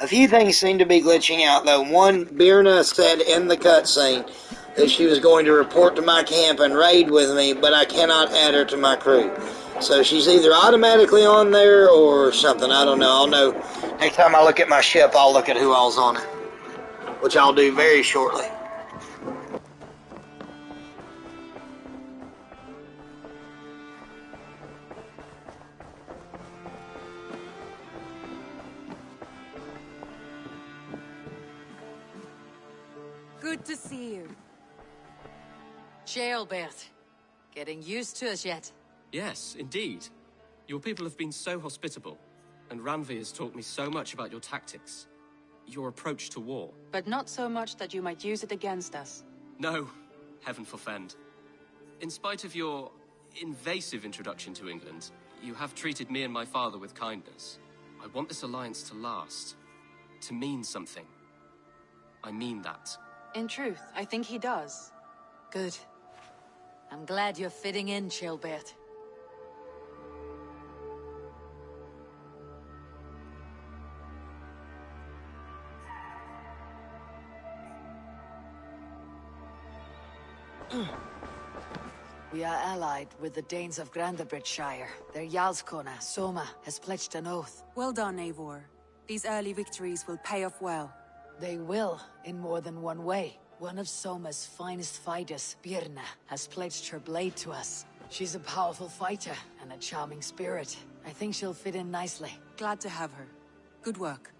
A few things seem to be glitching out, though. One, Birna said in the cutscene that she was going to report to my camp and raid with me, but I cannot add her to my crew. So she's either automatically on there or something. I don't know. I'll know. Next time I look at my ship, I'll look at who all's on it, which I'll do very shortly. Good to see you. Jailbert. Getting used to us yet? Yes, indeed. Your people have been so hospitable, and Ranvi has taught me so much about your tactics. Your approach to war. But not so much that you might use it against us. No, heaven forfend. In spite of your invasive introduction to England, you have treated me and my father with kindness. I want this alliance to last, to mean something. I mean that. In truth, I think he does. Good. I'm glad you're fitting in, Jailbert. We are allied with the Danes of Grandabridgeshire. Their Jarlskona, Soma, has pledged an oath. Well done, Eivor. These early victories will pay off well. They will, in more than one way. One of Soma's finest fighters, Birna, has pledged her blade to us. She's a powerful fighter and a charming spirit. I think she'll fit in nicely. Glad to have her. Good work.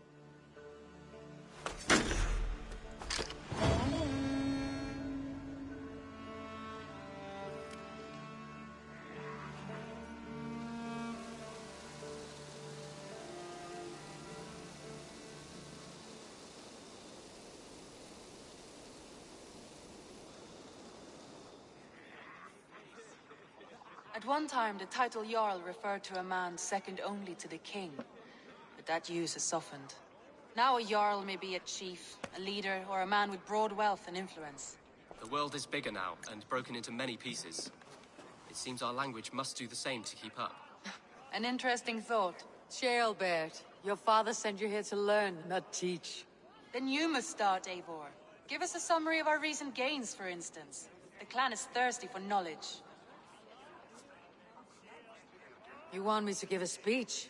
At one time, the title Jarl referred to a man second only to the king, but that use has softened. Now a Jarl may be a chief, a leader, or a man with broad wealth and influence. The world is bigger now, and broken into many pieces. It seems our language must do the same to keep up. An interesting thought. Jailbert, your father sent you here to learn, not teach. Then you must start, Eivor. Give us a summary of our recent gains, for instance. The clan is thirsty for knowledge. You want me to give a speech?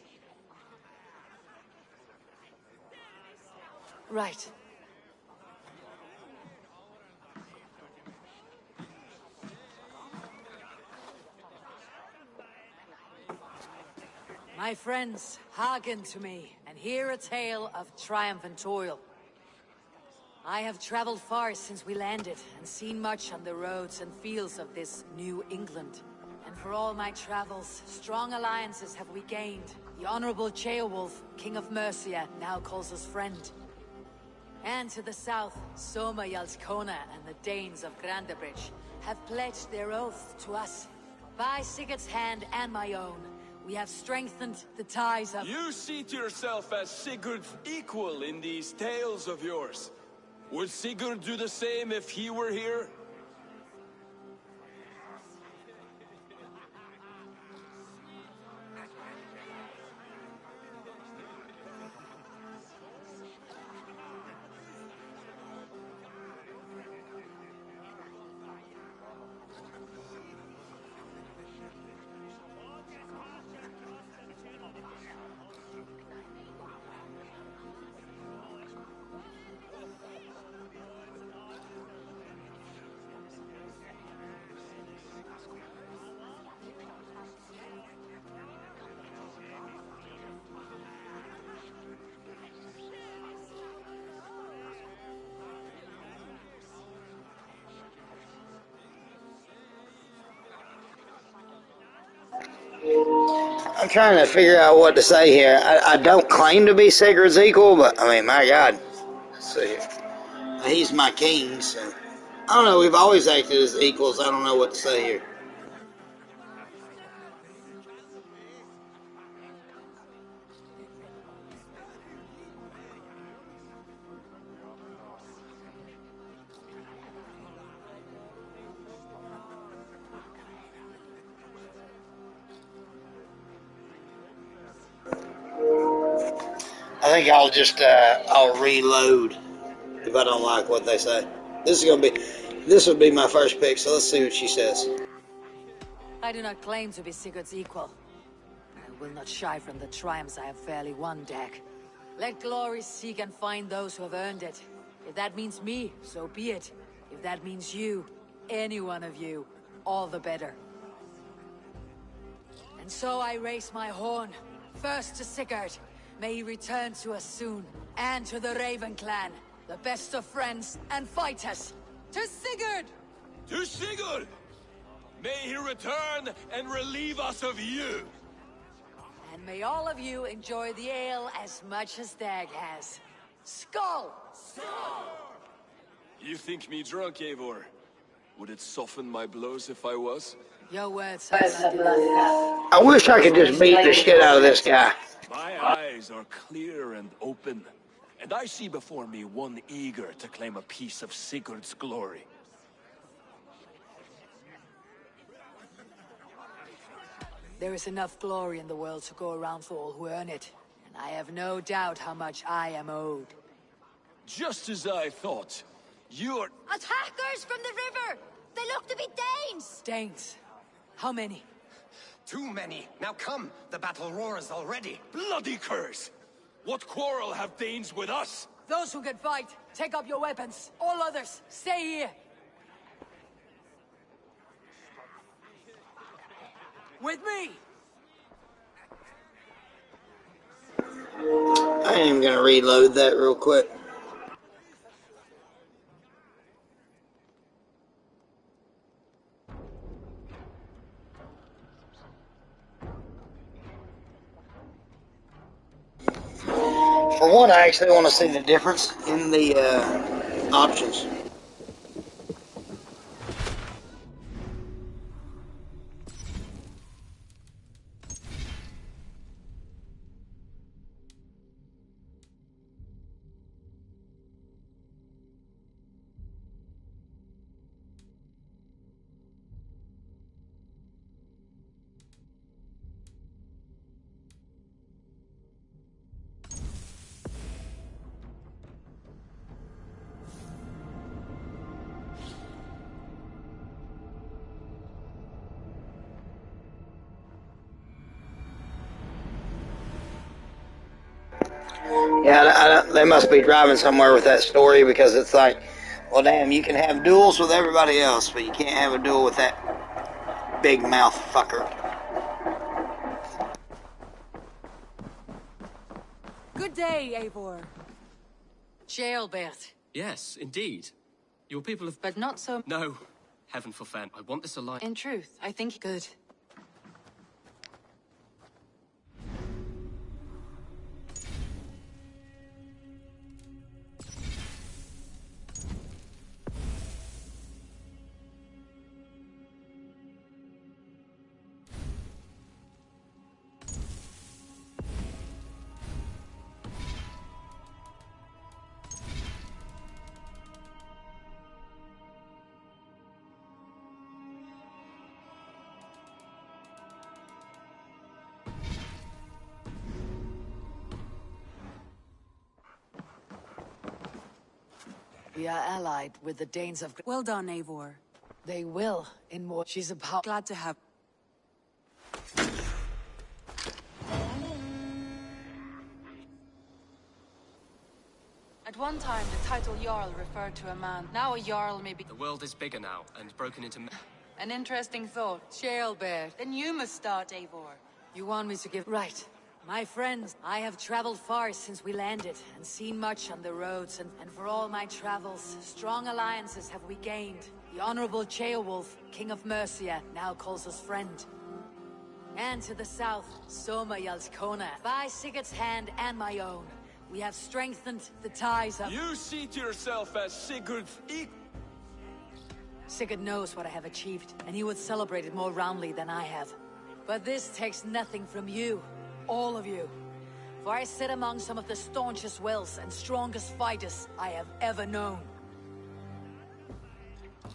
Right. My friends, hearken to me, and hear a tale of triumph and toil. I have traveled far since we landed, and seen much on the roads and fields of this New England. And for all my travels, strong alliances have we gained. The Honorable Ceolwulf, King of Mercia, now calls us friend. And to the south, Soma Jarlskona and the Danes of Grandebridge have pledged their oath to us. By Sigurd's hand and my own, we have strengthened the ties of— You seat yourself as Sigurd's equal in these tales of yours. Would Sigurd do the same if he were here? I'm trying to figure out what to say here. I don't claim to be Sigurd's equal, but I mean, my God. Let's see here. He's my king, so I don't know. We've always acted as equals. I don't know what to say here. I think I'll reload if I don't like what they say. This would be my first pick, so let's see what she says. I do not claim to be Sigurd's equal. I will not shy from the triumphs I have fairly won, Dag. Let glory seek and find those who have earned it. If that means me, so be it. If that means you, any one of you, all the better. And so I raise my horn, first to Sigurd. May he return to us soon, and to the Raven clan, the best of friends and fighters. To Sigurd! To Sigurd! May he return and relieve us of you! And may all of you enjoy the ale as much as Dag has. Skull! You think me drunk, Eivor? Would it soften my blows if I was? Your words I wish I could just beat the shit out of this guy. My eyes are clear and open, and I see before me one eager to claim a piece of Sigurd's glory. There is enough glory in the world to go around for all who earn it, and I have no doubt how much I am owed. Just as I thought. You're— Attackers from the river! They look to be Danes! Danes? How many? Too many. Now come, the battle roars already. Bloody curse! What quarrel have Danes with us? Those who can fight, take up your weapons. All others, stay here. With me! I am going to reload that real quick. For one, I actually want to see the difference in the options. Yeah, they must be driving somewhere with that story, because it's like, well, damn, you can have duels with everybody else, but you can't have a duel with that big mouth fucker. Good day, Eivor. Ceolbert, Yes, indeed. Your people have... But not so... No. Heaven forfend. I want this alliance... In truth, I think... Good. We are allied with the Danes of... Well done, Eivor. They will, in more... She's a power... Glad to have... At one time, the title Jarl referred to a man. Now a Jarl may be... The world is bigger now, and broken into... An interesting thought. Jailbird. Then you must start, Eivor. You want me to give... Right. My friends, I have traveled far since we landed, and seen much on the roads, and for all my travels, strong alliances have we gained. The Honorable Ceolwulf, King of Mercia, now calls us friend. And to the south, Soma Yalskona, by Sigurd's hand and my own, we have strengthened the ties of... You see to yourself as Sigurd's equal. Sigurd knows what I have achieved, and he would celebrate it more roundly than I have. But this takes nothing from you. All of you. For I sit among some of the staunchest wills and strongest fighters I have ever known.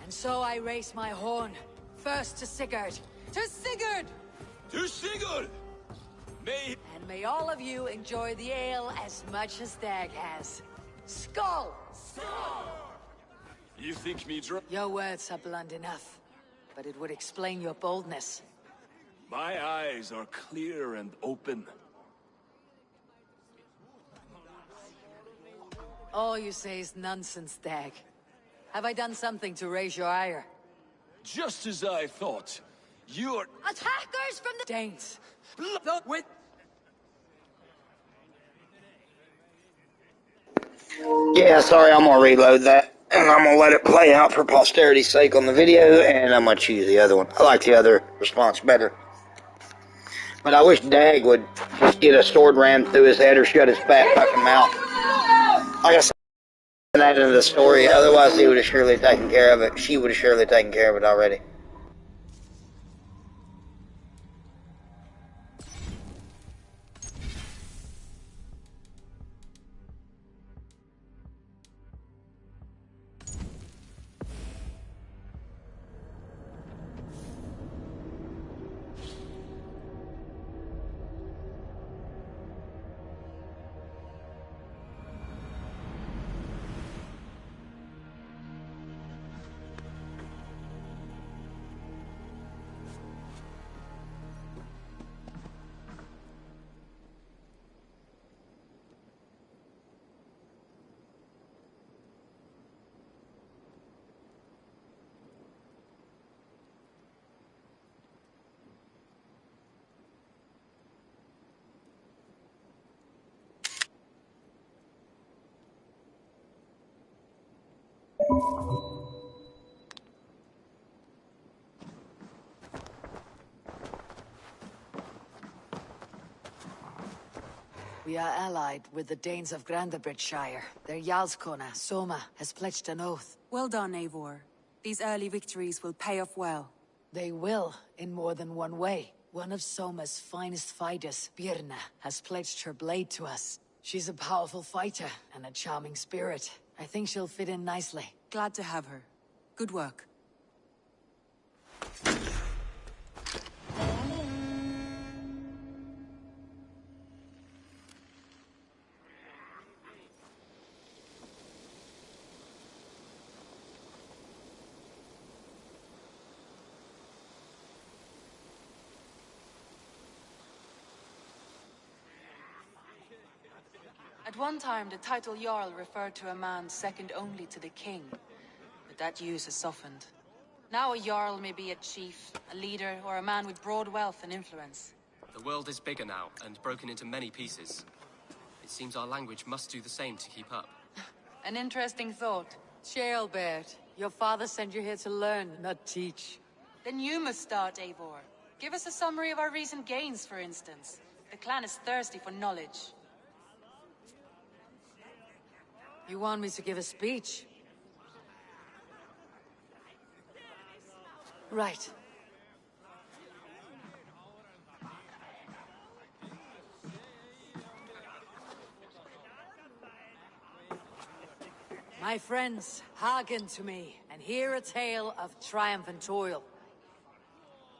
And so I raise my horn, first to Sigurd. To Sigurd! To Sigurd! And may all of you enjoy the ale as much as Dag has. Skull! Skull! You think me drunk? Your words are blunt enough, but it would explain your boldness. My eyes are clear and open. All you say is nonsense, Dag. Have I done something to raise your ire? Just as I thought. You're... Attackers from the... Danes! With... Yeah, sorry, I'm gonna reload that. And I'm gonna let it play out for posterity's sake on the video, and I'm gonna choose the other one. I like the other response better. But I wish Dag would just get a sword rammed through his head or shut his fat fucking mouth. Like I said, that into the story, otherwise he would have surely taken care of it. She would have surely taken care of it already. We are allied with the Danes of Grandabridgeshire. Their Jarlskona, Soma, has pledged an oath. Well done, Eivor. These early victories will pay off well. They will, in more than one way. One of Soma's finest fighters, Birna, has pledged her blade to us. She's a powerful fighter and a charming spirit. I think she'll fit in nicely. Glad to have her. Good work. At one time, the title Jarl referred to a man second only to the king. But that use has softened. Now a Jarl may be a chief, a leader, or a man with broad wealth and influence. The world is bigger now, and broken into many pieces. It seems our language must do the same to keep up. An interesting thought. Jailbird, your father sent you here to learn, not teach. Then you must start, Eivor. Give us a summary of our recent gains, for instance. The clan is thirsty for knowledge. You want me to give a speech? Right. My friends, hearken to me, and hear a tale of triumph and toil.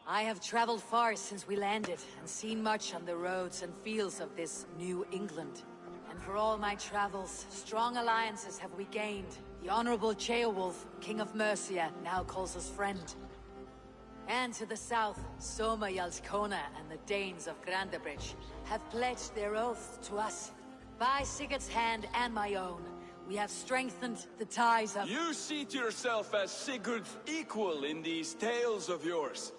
I have traveled far since we landed, and seen much on the roads and fields of this New England. And for all my travels, strong alliances have we gained. The Honorable Ceolwulf, King of Mercia, now calls us friend. And to the south, Soma Jarlskona and the Danes of Grandebridge have pledged their oath to us. By Sigurd's hand and my own, we have strengthened the ties of— You seat yourself as Sigurd's equal in these tales of yours.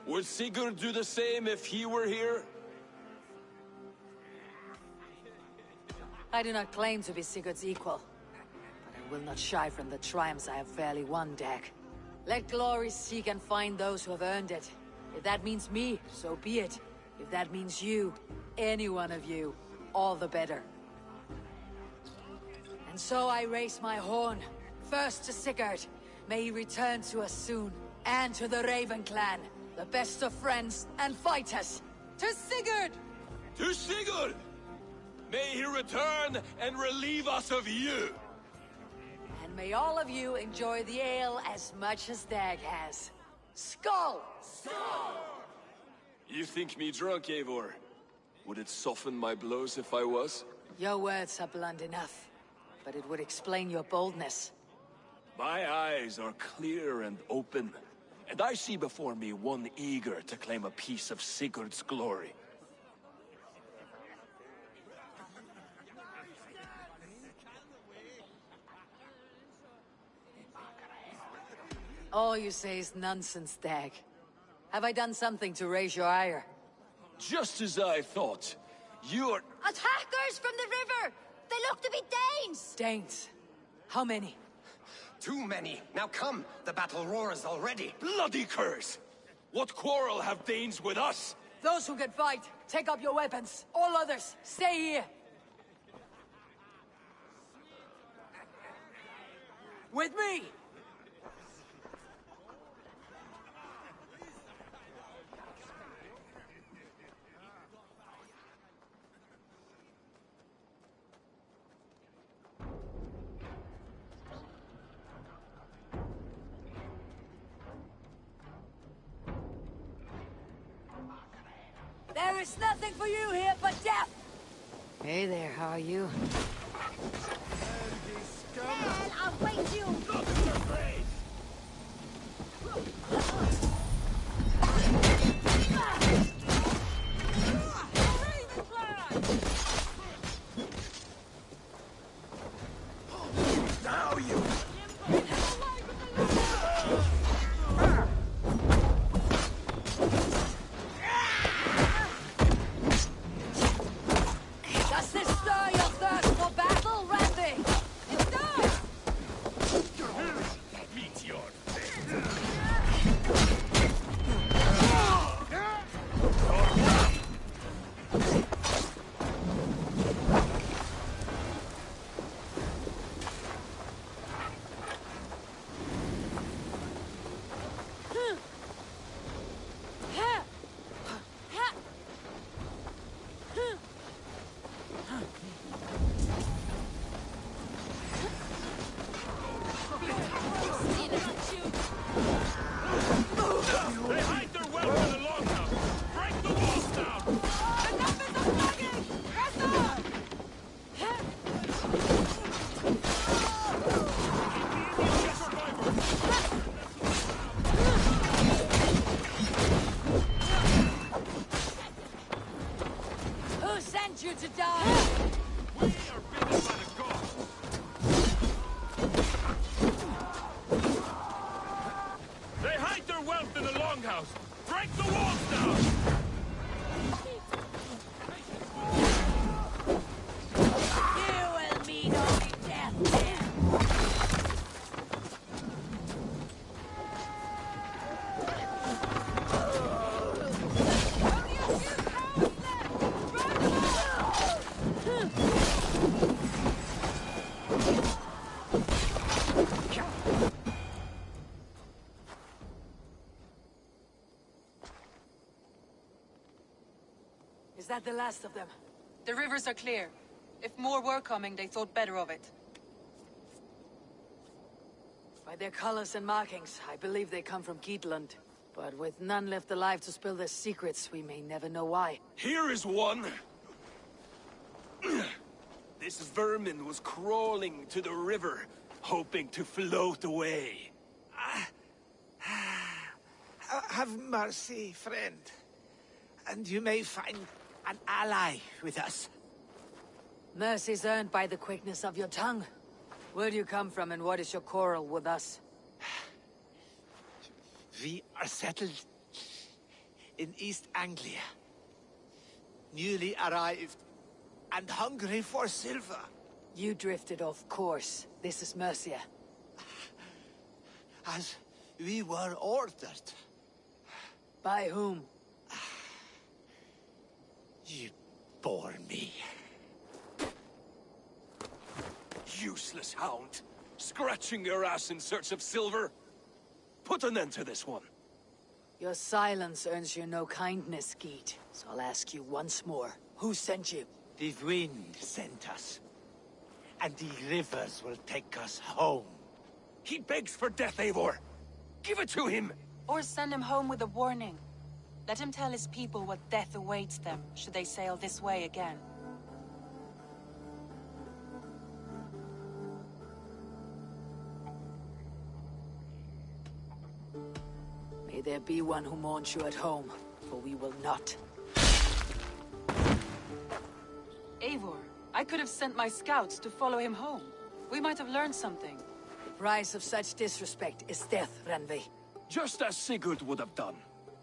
Would Sigurd do the same if he were here? I do not claim to be Sigurd's equal, but I will not shy from the triumphs I have fairly won, Dag. Let glory seek and find those who have earned it. If that means me, so be it. If that means you, any one of you, all the better. And so I raise my horn, first to Sigurd. May he return to us soon. And to the Raven clan, the best of friends and fighters. To Sigurd! To Sigurd! May he return and relieve us of you! And may all of you enjoy the ale as much as Dag has. Skull! Skull! You think me drunk, Eivor? Would it soften my blows if I was? Your words are blunt enough, but it would explain your boldness. My eyes are clear and open, and I see before me one eager to claim a piece of Sigurd's glory. All you say is nonsense, Dag. Have I done something to raise your ire? Just as I thought. You're— Attackers from the river! They look to be Danes! Danes? How many? Too many. Now come, the battle roars already. Bloody curse! What quarrel have Danes with us? Those who can fight, take up your weapons. All others, stay here. With me! There is nothing for you here but death! Hey there, how are you? Hell, I'll wait you! Look at your blade! Now you! Does this stir your thirst for battle, Randy? It does! Meet your They hide their wealth in the longhouse! Break the walls down! Who sent you to die? We are bidden by the gods! They hide their wealth in the longhouse! Break the walls down! You will meet only death then. the last of them. The rivers are clear. If more were coming, they thought better of it. By their colors and markings, I believe they come from Geatland. But with none left alive to spill their secrets, we may never know why. Here is one. This vermin was crawling to the river, hoping to float away. Have mercy, friend. And you may find an ally with us. Mercy's earned by the quickness of your tongue. Where do you come from and what is your quarrel with us? We are settled in East Anglia. Newly arrived and hungry for silver. You drifted off course. This is Mercia. As we were ordered. By whom? You bore me. Useless hound. Scratching your ass in search of silver. Put an end to this one. Your silence earns you no kindness, Geet. So I'll ask you once more. Who sent you? The wind sent us. And the rivers will take us home. He begs for death, Eivor. Give it to him! Or send him home with a warning. Let him tell his people what death awaits them, should they sail this way again. May there be one who mourns you at home, for we will not. Eivor, I could have sent my scouts to follow him home. We might have learned something. The price of such disrespect is death, Renvi. Just as Sigurd would have done.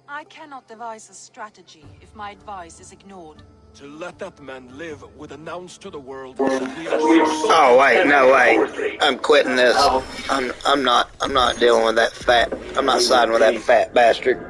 I cannot devise a strategy if my advice is ignored. To let that man live would announce to the world Oh that we are no way! I'm quitting this. I'm not dealing with that fat. I'm not siding with that fat bastard.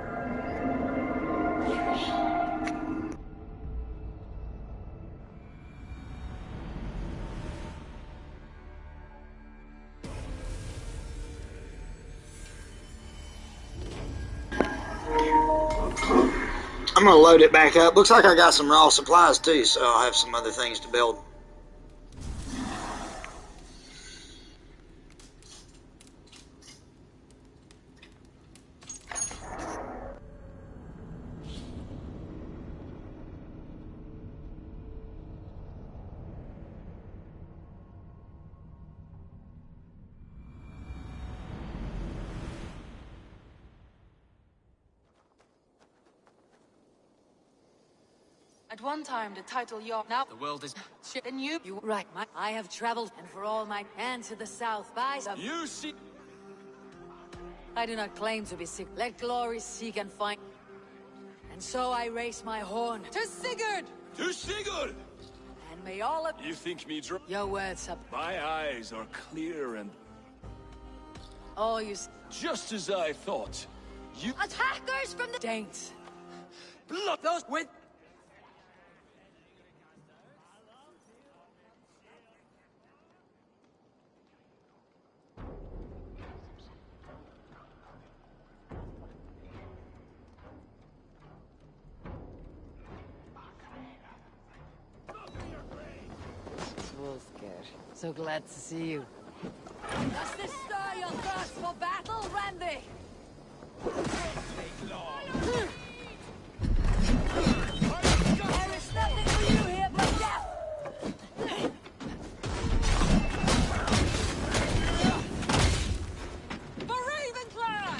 I'm gonna load it back up. Looks like I got some raw supplies too, so I'll have some other things to build. At one time, the title York. Now The world is... Then you Right, I have traveled, and for all my... And to the south, by... You see... I do not claim to be sick. Let glory seek and find... And so I raise my horn. To Sigurd! To Sigurd! And may all of... You think me drunk? Your words are... My eyes are clear and... All you... Just as I thought. You... Attackers from the... Danes. Blood... Those with... Wolfgar, so glad to see you. Does this stir your thirst for battle, Randy? There is nothing for you here but death! For Ravenclaw!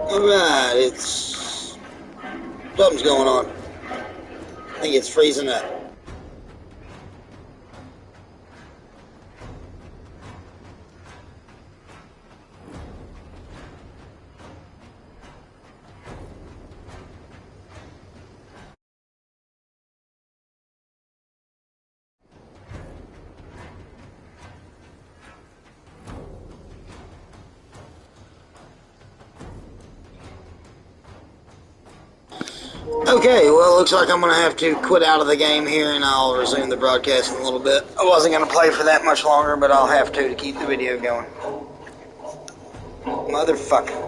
Alright, it's... something's going on. I think it's freezing up. Okay, well, it looks like I'm going to have to quit out of the game here, and I'll resume the broadcast in a little bit. I wasn't going to play for that much longer, but I'll have to keep the video going. Motherfucker.